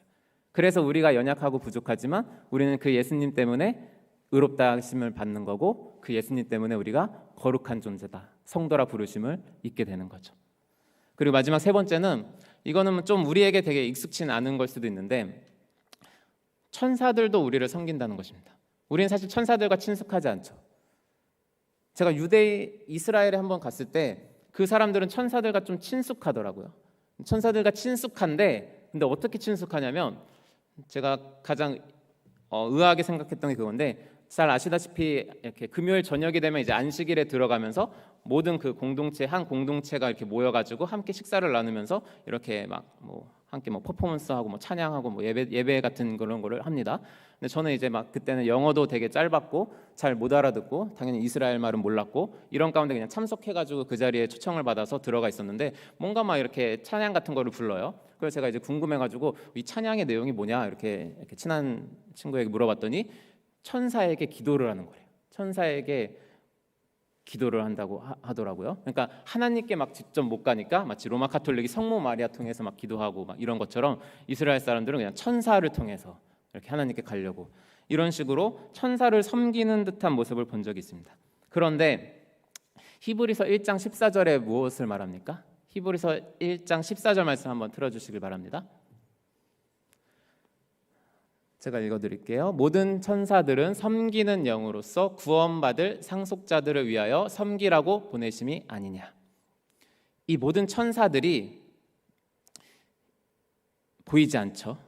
그래서 우리가 연약하고 부족하지만 우리는 그 예수님 때문에 의롭다 하심을 받는 거고, 그 예수님 때문에 우리가 거룩한 존재다, 성도라 부르심을 잊게 되는 거죠. 그리고 마지막 세 번째는, 이거는 좀 우리에게 되게 익숙치 않은 걸 수도 있는데, 천사들도 우리를 섬긴다는 것입니다. 우리는 사실 천사들과 친숙하지 않죠. 제가 이스라엘에 한번 갔을 때 그 사람들은 천사들과 좀 친숙하더라고요. 천사들과 친숙한데, 근데 어떻게 친숙하냐면, 제가 가장 의아하게 생각했던 게 그건데, 잘 아시다시피 이렇게 금요일 저녁이 되면 이제 안식일에 들어가면서 모든 그 공동체, 한 공동체가 이렇게 모여가지고 함께 식사를 나누면서 이렇게 막 함께 퍼포먼스하고 찬양하고 예배 같은 그런 거를 합니다. 근데 저는 이제 막 그때는 영어도 되게 짧았고 잘 못 알아듣고 당연히 이스라엘 말은 몰랐고, 이런 가운데 그냥 참석해가지고 그 자리에 초청을 받아서 들어가 있었는데, 뭔가 막 이렇게 찬양 같은 거를 불러요. 그래서 제가 이제 궁금해가지고 이 찬양의 내용이 뭐냐 이렇게 친한 친구에게 물어봤더니 천사에게 기도를 하는 거예요. 천사에게 기도를 한다고 하더라고요. 그러니까 하나님께 막 직접 못 가니까 마치 로마 가톨릭이 성모 마리아 통해서 막 기도하고 막 이런 것처럼, 이스라엘 사람들은 그냥 천사를 통해서 이렇게 하나님께 가려고, 이런 식으로 천사를 섬기는 듯한 모습을 본 적이 있습니다. 그런데 히브리서 1장 14절에 무엇을 말합니까? 히브리서 1장 14절 말씀 한번 틀어주시길 바랍니다. 제가 읽어드릴게요. 모든 천사들은 섬기는 영으로서 구원받을 상속자들을 위하여 섬기라고 보내심이 아니냐. 이 모든 천사들이 보이지 않죠.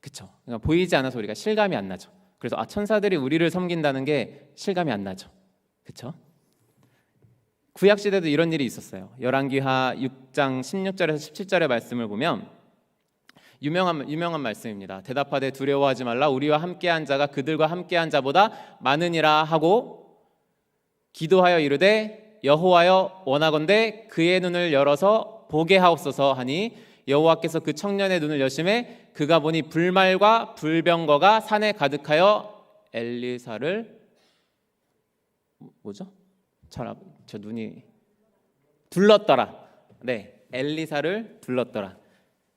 그렇죠? 그러니까 보이지 않아서 우리가 실감이 안 나죠. 그래서 천사들이 우리를 섬긴다는 게 실감이 안 나죠. 그렇죠? 구약 시대도 이런 일이 있었어요. 열왕기하 6장 16절에서 17절의 말씀을 보면 유명한 말씀입니다. 대답하되 두려워하지 말라, 우리와 함께한 자가 그들과 함께한 자보다 많으니라 하고 기도하여 이르되 여호와여 원하건대 그의 눈을 열어서 보게 하옵소서 하니, 여호와께서 그 청년의 눈을 여심해 그가 보니 불말과 불병거가 산에 가득하여 엘리사를 저 눈이 둘렀더라. 네, 엘리사를 둘렀더라.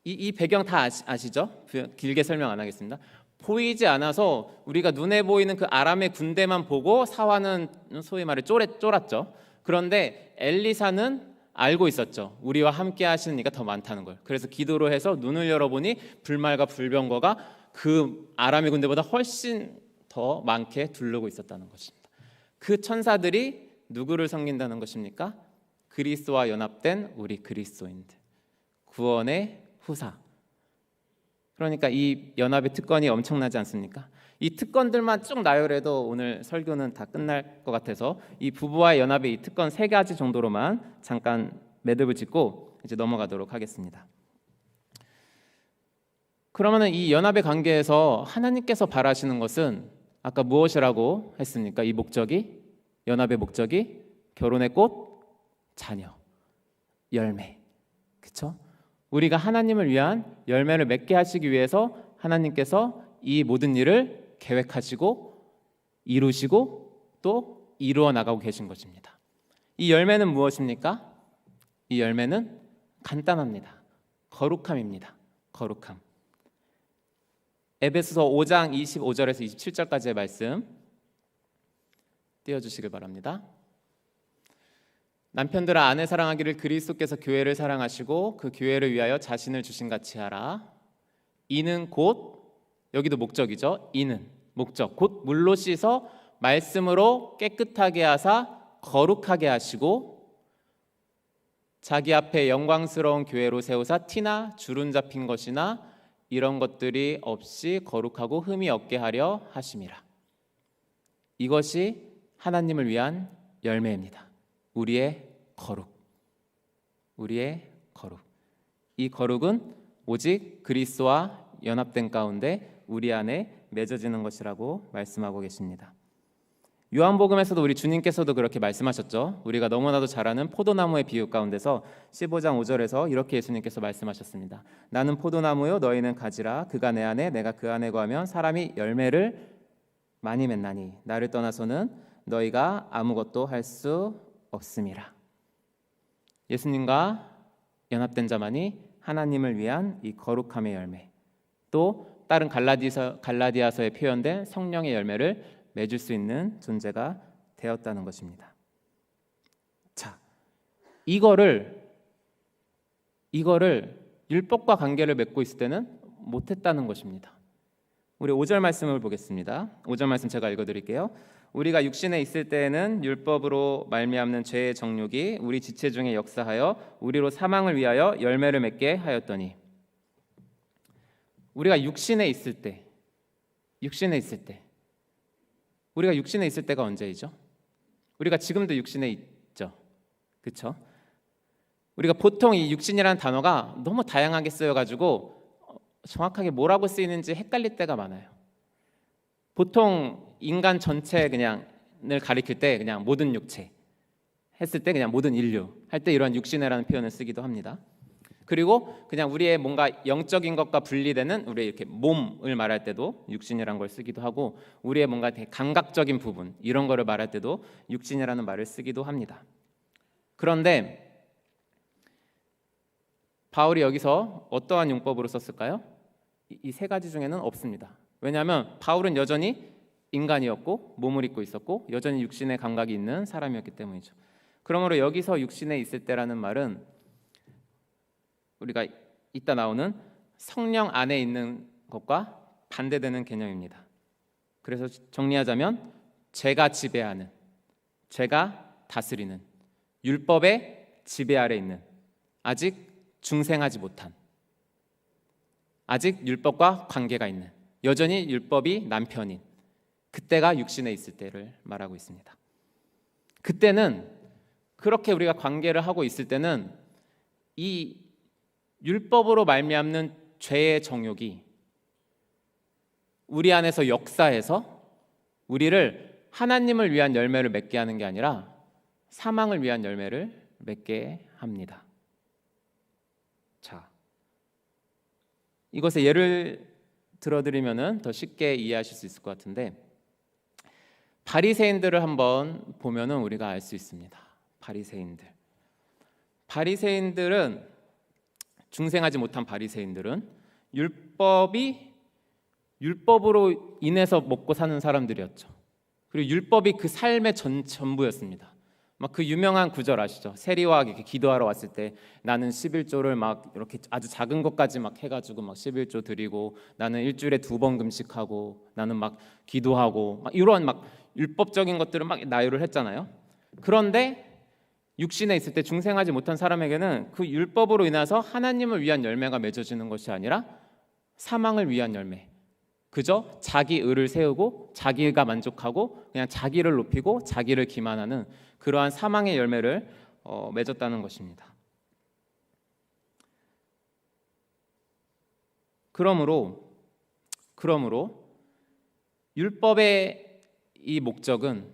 이 배경 다 아시죠? 길게 설명 안 하겠습니다. 보이지 않아서 우리가 눈에 보이는 그 아람의 군대만 보고 사화는 소위 말해 쫄았죠. 그런데 엘리사는 알고 있었죠. 우리와 함께 하시는 이가 더 많다는 걸. 그래서 기도로 해서 눈을 열어보니 불말과 불병거가 그 아람의 군대보다 훨씬 더 많게 두르고 있었다는 것입니다. 그 천사들이 누구를 섬긴다는 것입니까? 그리스도와 연합된 우리 그리스도인들, 구원의 후사. 그러니까 이 연합의 특권이 엄청나지 않습니까? 이 특권들만 쭉 나열해도 오늘 설교는 다 끝날 것 같아서 이 부부와의 연합의 이 특권 3가지 정도로만 잠깐 매듭을 짓고 이제 넘어가도록 하겠습니다. 그러면 이 연합의 관계에서 하나님께서 바라시는 것은 아까 무엇이라고 했습니까? 이 목적이, 연합의 목적이 결혼의 꽃, 자녀, 열매. 그렇죠? 우리가 하나님을 위한 열매를 맺게 하시기 위해서 하나님께서 이 모든 일을 계획하시고 이루시고 또 이루어 나가고 계신 것입니다. 이 열매는 무엇입니까? 이 열매는 간단합니다. 거룩함입니다. 거룩함. 에베소서 5장 25절에서 27절까지의 말씀 띄워주시길 바랍니다. 남편들아 아내 사랑하기를 그리스도께서 교회를 사랑하시고 그 교회를 위하여 자신을 주신 같이 하라. 이는 곧, 여기도 목적이죠. 이는 목적, 곧 물로 씻어 말씀으로 깨끗하게 하사 거룩하게 하시고 자기 앞에 영광스러운 교회로 세우사 티나 주름 잡힌 것이나 이런 것들이 없이 거룩하고 흠이 없게 하려 하심이라. 이것이 하나님을 위한 열매입니다. 우리의 거룩. 우리의 거룩. 이 거룩은 오직 그리스도와 연합된 가운데 우리 안에 맺어지는 것이라고 말씀하고 계십니다. 요한복음에서도 우리 주님께서도 그렇게 말씀하셨죠. 우리가 너무나도 잘 아는 포도나무의 비유 가운데서 15장 5절에서 이렇게 예수님께서 말씀하셨습니다. 나는 포도나무요 너희는 가지라. 그가 내 안에 내가 그 안에 거하면 사람이 열매를 많이 맺나니 나를 떠나서는 너희가 아무것도 할 수 없음이라. 예수님과 연합된 자만이 하나님을 위한 이 거룩함의 열매, 또 다른 갈라디아서에 표현된 성령의 열매를 맺을 수 있는 존재가 되었다는 것입니다. 자, 이거를 율법과 관계를 맺고 있을 때는 못했다는 것입니다. 우리 5절 말씀을 보겠습니다. 5절 말씀 제가 읽어드릴게요. 우리가 육신에 있을 때에는 율법으로 말미암는 죄의 정욕이 우리 지체 중에 역사하여 우리로 사망을 위하여 열매를 맺게 하였더니, 우리가 육신에 있을 때 우리가 육신에 있을 때가 언제이죠? 우리가 지금도 육신에 있죠. 그렇죠? 우리가 보통 이 육신이라는 단어가 너무 다양하게 쓰여가지고 정확하게 뭐라고 쓰이는지 헷갈릴 때가 많아요. 보통 인간 전체 그냥을 가리킬 때 그냥 모든 육체 했을 때 그냥 모든 인류 할 때 이런 육신이라는 표현을 쓰기도 합니다. 그리고 그냥 우리의 뭔가 영적인 것과 분리되는 우리의 이렇게 몸을 말할 때도 육신이라는 걸 쓰기도 하고, 우리의 뭔가 되게 감각적인 부분 이런 거를 말할 때도 육신이라는 말을 쓰기도 합니다. 그런데 바울이 여기서 어떠한 용법으로 썼을까요? 이 세 가지 중에는 없습니다. 왜냐하면 바울은 여전히 인간이었고 몸을 입고 있었고 여전히 육신의 감각이 있는 사람이었기 때문이죠. 그러므로 여기서 육신에 있을 때라는 말은 우리가 이따 나오는 성령 안에 있는 것과 반대되는 개념입니다. 그래서 정리하자면 죄가 지배하는, 죄가 다스리는, 율법의 지배 아래 있는, 아직 중생하지 못한, 아직 율법과 관계가 있는, 여전히 율법이 남편인 그때가 육신에 있을 때를 말하고 있습니다. 그때는 그렇게 우리가 관계를 하고 있을 때는 이 율법으로 말미암는 죄의 정욕이 우리 안에서 역사해서 우리를 하나님을 위한 열매를 맺게 하는 게 아니라 사망을 위한 열매를 맺게 합니다. 자, 이것의 예를 들어드리면은 더 쉽게 이해하실 수 있을 것 같은데, 바리새인들을 한번 보면은 우리가 알 수 있습니다. 바리새인들은 중생하지 못한 바리새인들은 율법으로 인해서 먹고 사는 사람들이었죠. 그리고 율법이 그 삶의 전부였습니다. 막 그 유명한 구절 아시죠? 세리와 이렇게 기도하러 왔을 때 나는 11조를 막 이렇게 아주 작은 것까지 막 해가지고 막 11조 드리고, 나는 일주일에 2번 금식하고, 나는 막 기도하고, 막 이런 막 율법적인 것들을 막 나열을 했잖아요. 그런데 육신에 있을 때 중생하지 못한 사람에게는 그 율법으로 인해서 하나님을 위한 열매가 맺어지는 것이 아니라 사망을 위한 열매, 그저 자기 의를 세우고 자기가 만족하고 그냥 자기를 높이고 자기를 기만하는 그러한 사망의 열매를 맺었다는 것입니다. 그러므로 율법의 목적은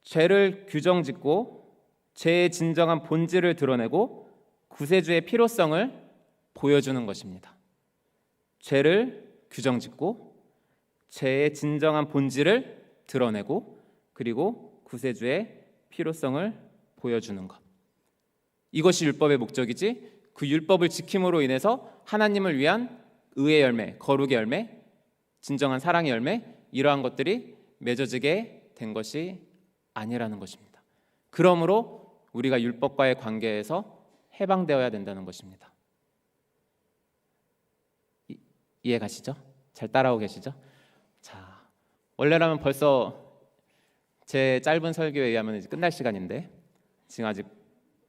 죄를 규정짓고 죄의 진정한 본질을 드러내고 구세주의 필요성을 보여주는 것입니다. 죄를 규정짓고 죄의 진정한 본질을 드러내고 그리고 구세주의 필요성을 보여주는 것, 이것이 율법의 목적이지, 그 율법을 지킴으로 인해서 하나님을 위한 의의 열매, 거룩의 열매, 진정한 사랑의 열매, 이러한 것들이 맺어지게 된 것이 아니라는 것입니다. 그러므로 우리가 율법과의 관계에서 해방되어야 된다는 것입니다. 이해 가시죠? 잘 따라오고 계시죠? 자, 원래라면 벌써 제 짧은 설교에 의하면 이제 끝날 시간인데 지금 아직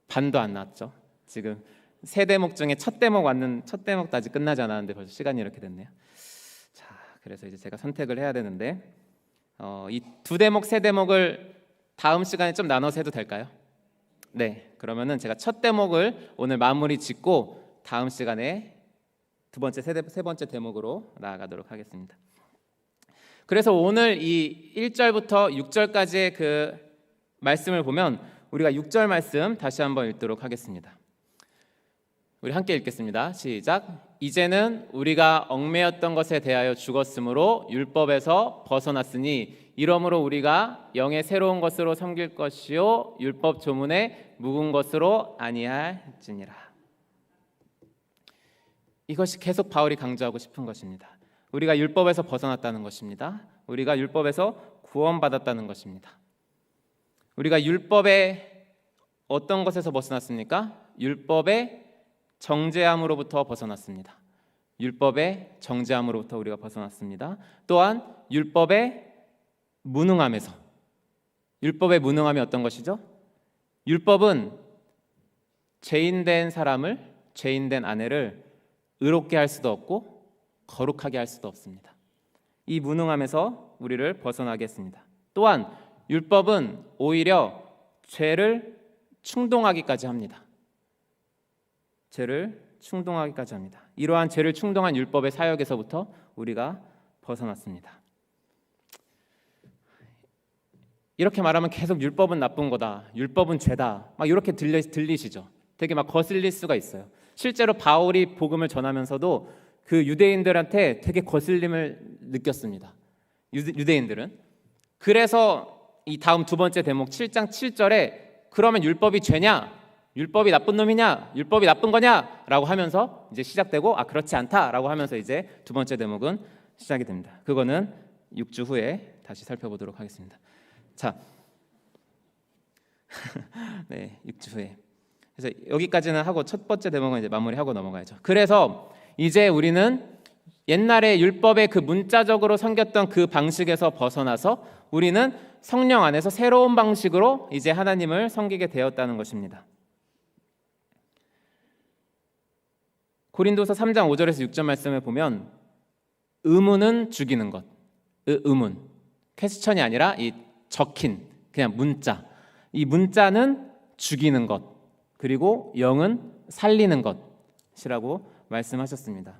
반도 안 나왔죠. 지금 세 대목 중에 첫 대목도 아직 끝나지 않았는데 벌써 시간이 이렇게 됐네요. 자, 그래서 이제 제가 선택을 해야 되는데 이 두 대목, 세 대목을 다음 시간에 좀 나눠서 해도 될까요? 네, 그러면은 제가 첫 대목을 오늘 마무리 짓고 다음 시간에 두 번째, 세 번째 대목으로 나아가도록 하겠습니다. 그래서 오늘 이 1절부터 6절까지의 그 말씀을 보면 우리가 6절 말씀 다시 한번 읽도록 하겠습니다. 우리 함께 읽겠습니다. 시작. 이제는 우리가 얽매였던 것에 대하여 죽었으므로 율법에서 벗어났으니 이러므로 우리가 영의 새로운 것으로 섬길 것이요 율법 조문에 묵은 것으로 아니할지니라. 이것이 계속 바울이 강조하고 싶은 것입니다. 우리가 율법에서 벗어났다는 것입니다. 우리가 율법에서 구원받았다는 것입니다. 우리가 율법의 어떤 것에서 벗어났습니까? 율법의 정죄함으로부터 벗어났습니다. 율법의 정죄함으로부터 우리가 벗어났습니다. 또한 율법의 무능함에서. 율법의 무능함이 어떤 것이죠? 율법은 죄인된 사람을, 죄인된 아내를 의롭게 할 수도 없고 거룩하게 할 수도 없습니다. 이 무능함에서 우리를 벗어나게 했습니다. 또한 율법은 오히려 죄를 충동하기까지 합니다. 죄를 충동하기까지 합니다. 이러한 죄를 충동한 율법의 사역에서부터 우리가 벗어났습니다. 이렇게 말하면 계속 율법은 나쁜 거다, 율법은 죄다, 막 이렇게 들리시죠. 되게 막 거슬릴 수가 있어요. 실제로 바울이 복음을 전하면서도 그 유대인들한테 되게 거슬림을 느꼈습니다. 유대인들은. 그래서 이 다음 두 번째 대목 7장 7절에 그러면 율법이 죄냐? 율법이 나쁜 놈이냐? 율법이 나쁜 거냐? 라고 하면서 이제 시작되고 그렇지 않다라고 하면서 이제 두 번째 대목은 시작이 됩니다. 그거는 6주 후에 다시 살펴보도록 하겠습니다. 자, 네, 6주 후에. 그래서 여기까지는 하고 첫 번째 대목은 이제 마무리하고 넘어가야죠. 그래서 이제 우리는 옛날에 율법의 그 문자적으로 섬겼던 그 방식에서 벗어나서 우리는 성령 안에서 새로운 방식으로 이제 하나님을 섬기게 되었다는 것입니다. 고린도서 3장 5절에서 6절 말씀을 보면 의문은 죽이는 것, 의문, 퀘스천이 아니라 이 적힌 그냥 문자, 이 문자는 죽이는 것, 그리고 영은 살리는 것이라고 말씀하셨습니다.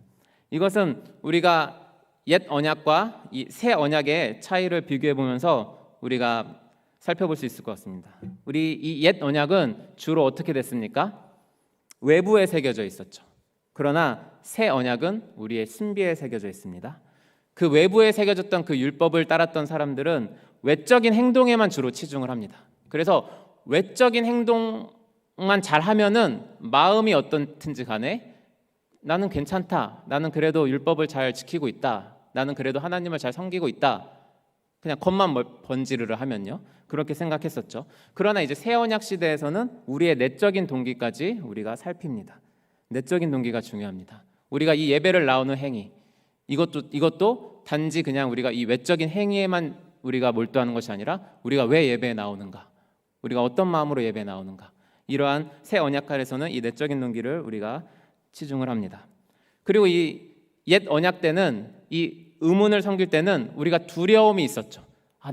이것은 우리가 옛 언약과 이 새 언약의 차이를 비교해 보면서 우리가 살펴볼 수 있을 것 같습니다. 우리 이 옛 언약은 주로 어떻게 됐습니까? 외부에 새겨져 있었죠. 그러나 새 언약은 우리의 신비에 새겨져 있습니다. 그 외부에 새겨졌던 그 율법을 따랐던 사람들은 외적인 행동에만 주로 치중을 합니다. 그래서 외적인 행동만 잘하면은 마음이 어떻든지 간에 나는 괜찮다, 나는 그래도 율법을 잘 지키고 있다, 나는 그래도 하나님을 잘 섬기고 있다, 그냥 겉만 번지르르 하면요, 그렇게 생각했었죠. 그러나 이제 새 언약 시대에서는 우리의 내적인 동기까지 우리가 살핍니다. 내적인 동기가 중요합니다. 우리가 이 예배를 나오는 행위, 이것도 단지 그냥 우리가 이 외적인 행위에만 우리가 몰두하는 것이 아니라 우리가 왜 예배에 나오는가, 우리가 어떤 마음으로 예배에 나오는가, 이러한 새 언약 아래서는 이 내적인 동기를 우리가 치중을 합니다. 그리고 이 옛 언약 때는 이 의문을 섬길 때는 우리가 두려움이 있었죠.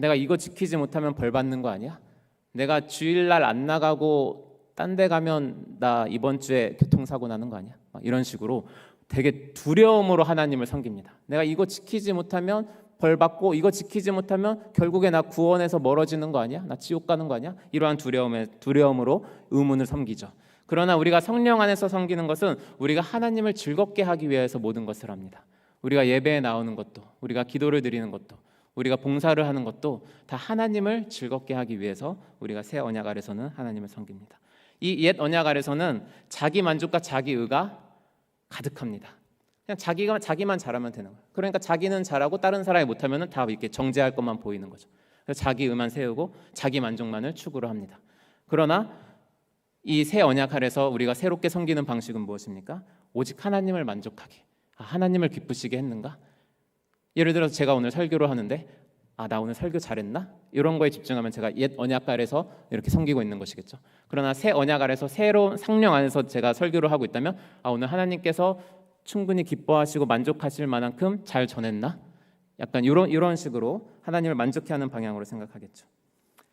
내가 이거 지키지 못하면 벌 받는 거 아니야? 내가 주일날 안 나가고 딴 데 가면 나 이번 주에 교통사고 나는 거 아니야? 이런 식으로 되게 두려움으로 하나님을 섬깁니다. 내가 이거 지키지 못하면 벌 받고 이거 지키지 못하면 결국에 나 구원에서 멀어지는 거 아니야? 나 지옥 가는 거 아니야? 이러한 두려움으로 의문을 섬기죠. 그러나 우리가 성령 안에서 섬기는 것은 우리가 하나님을 즐겁게 하기 위해서 모든 것을 합니다. 우리가 예배에 나오는 것도, 우리가 기도를 드리는 것도, 우리가 봉사를 하는 것도 다 하나님을 즐겁게 하기 위해서 우리가 새 언약 아래서는 하나님을 섬깁니다. 이 옛 언약 아래서는 자기 만족과 자기 의가 가득합니다. 그냥 자기만 잘하면 되는 거예요. 그러니까 자기는 잘하고 다른 사람이 못하면 다 이렇게 정죄할 것만 보이는 거죠. 그래서 자기 의만 세우고 자기 만족만을 추구를 합니다. 그러나 이 새 언약 아래서 우리가 새롭게 섬기는 방식은 무엇입니까? 오직 하나님을 만족하게, 하나님을 기쁘시게 했는가? 예를 들어서 제가 오늘 설교를 하는데 아, 나 오늘 설교 잘했나? 이런 거에 집중하면 제가 옛 언약 아래서 이렇게 섬기고 있는 것이겠죠. 그러나 새 언약 아래서 새로운 성령 안에서 제가 설교를 하고 있다면 아, 오늘 하나님께서 충분히 기뻐하시고 만족하실 만큼 잘 전했나? 약간 이런 식으로 하나님을 만족해 하는 방향으로 생각하겠죠.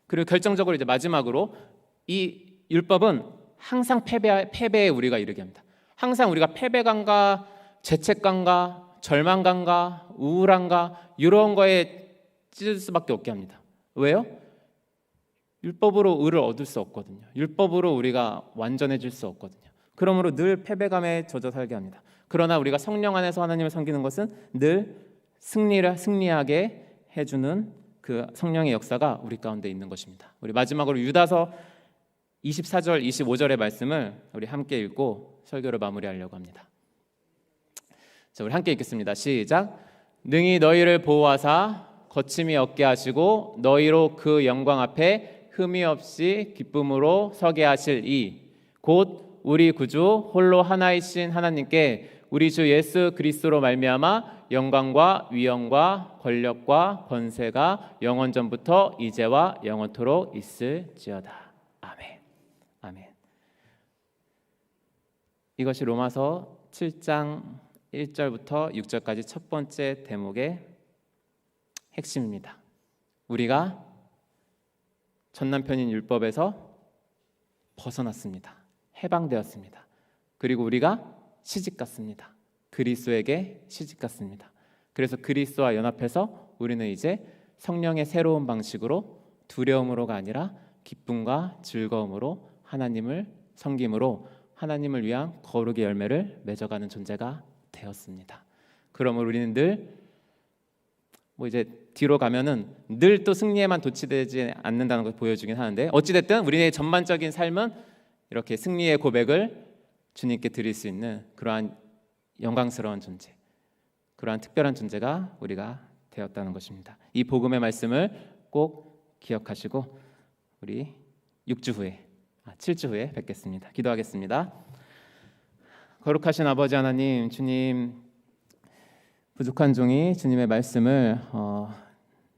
그리고 결정적으로 이제 마지막으로 이 율법은 항상 패배에 우리가 이르게 합니다. 항상 우리가 패배감과 죄책감과 절망감과 우울함과 이런 거에 찢을 수밖에 없게 합니다. 왜요? 율법으로 의를 얻을 수 없거든요. 율법으로 우리가 완전해질 수 없거든요. 그러므로 늘 패배감에 젖어 살게 합니다. 그러나 우리가 성령 안에서 하나님을 섬기는 것은 늘 승리하게 해주는 그 성령의 역사가 우리 가운데 있는 것입니다. 우리 마지막으로 유다서 24절 25절의 말씀을 우리 함께 읽고 설교를 마무리하려고 합니다. 자, 우리 함께 읽겠습니다. 시작. 능히 너희를 보호하사 거침이 없게 하시고 너희로 그 영광 앞에 흠이 없이 기쁨으로 서게 하실 이 곧 우리 구주 홀로 하나이신 하나님께 우리 주 예수 그리스도로 말미암아 영광과 위엄과 권력과 권세가 영원전부터 이제와 영원토록 있을지어다. 아멘. 아멘. 이것이 로마서 7장 1절부터 6절까지 첫 번째 대목의 핵심입니다. 우리가 전남편인 율법에서 벗어났습니다. 해방되었습니다. 그리고 우리가 시집갔습니다. 그리스도에게 시집갔습니다. 그래서 그리스도와 연합해서 우리는 이제 성령의 새로운 방식으로 두려움으로가 아니라 기쁨과 즐거움으로 하나님을 섬김으로 하나님을 위한 거룩의 열매를 맺어가는 존재가 되었습니다. 그러므로 우리는 늘 이제 뒤로 가면은 늘 또 승리에만 도취되지 않는다는 걸 보여주긴 하는데 어찌됐든 우리의 전반적인 삶은 이렇게 승리의 고백을 주님께 드릴 수 있는 그러한 영광스러운 존재, 그러한 특별한 존재가 우리가 되었다는 것입니다. 이 복음의 말씀을 꼭 기억하시고 우리 7주 후에 뵙겠습니다. 기도하겠습니다. 거룩하신 아버지 하나님, 주님 부족한 종이 주님의 말씀을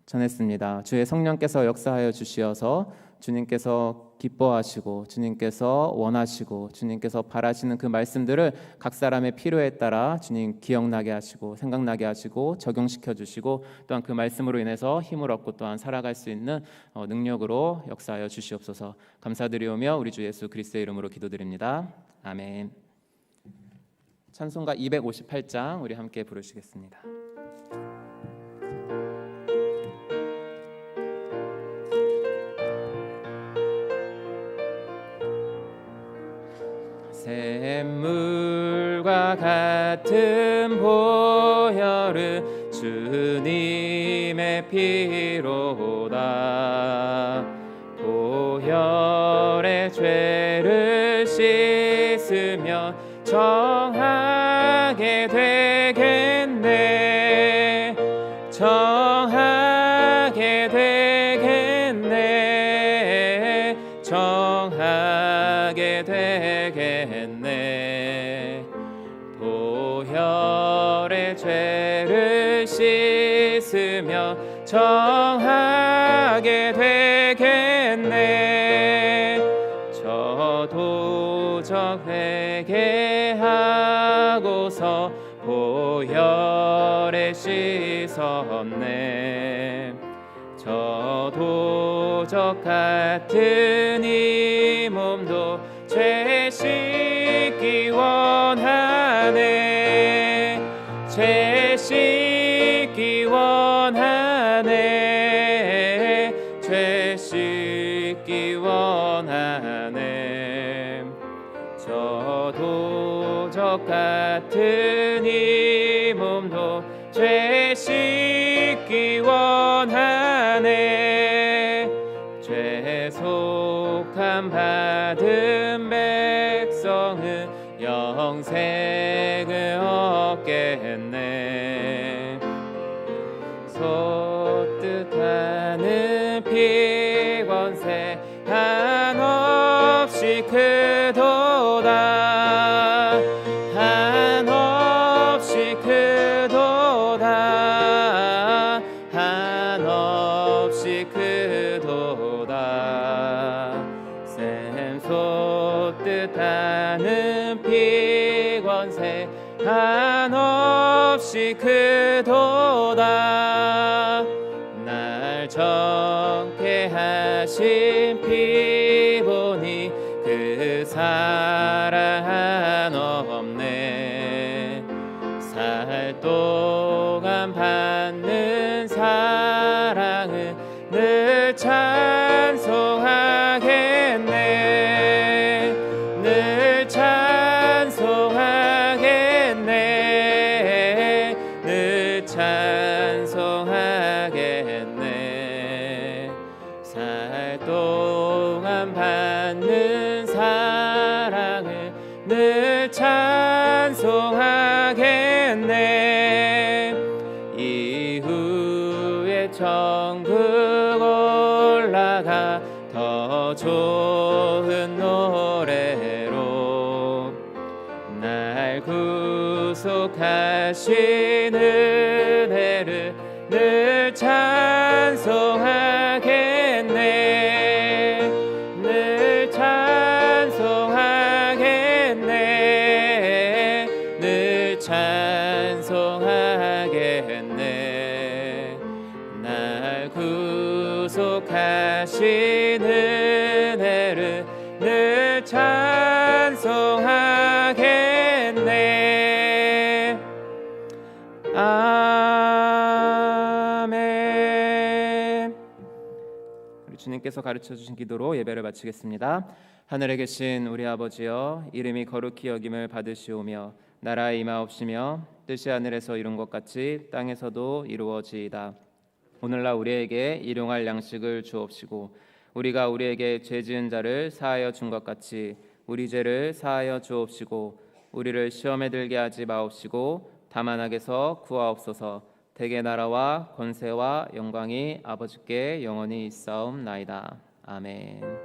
전했습니다. 주의 성령께서 역사하여 주시어서 주님께서 기뻐하시고 주님께서 원하시고 주님께서 바라시는 그 말씀들을 각 사람의 필요에 따라 주님 기억나게 하시고 생각나게 하시고 적용시켜 주시고 또한 그 말씀으로 인해서 힘을 얻고 또한 살아갈 수 있는 능력으로 역사하여 주시옵소서. 감사드리오며 우리 주 예수 그리스도의 이름으로 기도드립니다. 아멘. 찬송가 258장 우리 함께 부르시겠습니다. 샘물과 같은 보혈은 주님의 피로다. 보혈의 죄를 씻으면 정하게 되겠네. 정하게 되겠네. 정하게 되겠네. 보혈의 죄를 씻으며 정하게 되겠네. 저도적 회개하고서 보혈에 씻었네. 저도적 같은 이 몸도 죄 씻기 원하네. 죄 씻기 원하네. 죄 씻기 원하네. 저도적 같은 이 몸도 죄 씻기 원하네. 죄속함 받은 백성은 영생을 얻겠네. 솟듯하는 피권세 한없이 크도다. 한없이 크도다. 한없이 한없이 크도다. 날 정케 하신 피 보니 그 사랑 없네. 살 동안 받는 사랑은 늘 찬송하겠네. 늘 찬송하겠네. 늘 찬송하겠네. 살 동안 받는 사랑을 늘 찬송하겠네. 이후에 천국 올라가 더 좋은 노래로 날 구속하신 은혜를 늘 찬송하겠네. 늘 찬송하겠네. 늘 찬송하겠네. 날 구속하신 은혜를 늘 찬송하겠네. 아멘. 우리 주님께서 가르쳐 주신 기도로 예배를 마치겠습니다. 하늘에 계신 우리 아버지여, 이름이 거룩히 여김을 받으시오며 나라의 임하옵시며 뜻이 하늘에서 이룬 것 같이 땅에서도 이루어지이다. 오늘날 우리에게 일용할 양식을 주옵시고 우리가 우리에게 죄 지은 자를 사하여 준 것 같이 우리 죄를 사하여 주옵시고 우리를 시험에 들게 하지 마옵시고 다만 악에서 구하옵소서. 대개 나라와 권세와 영광이 아버지께 영원히 있사옵나이다. 아멘.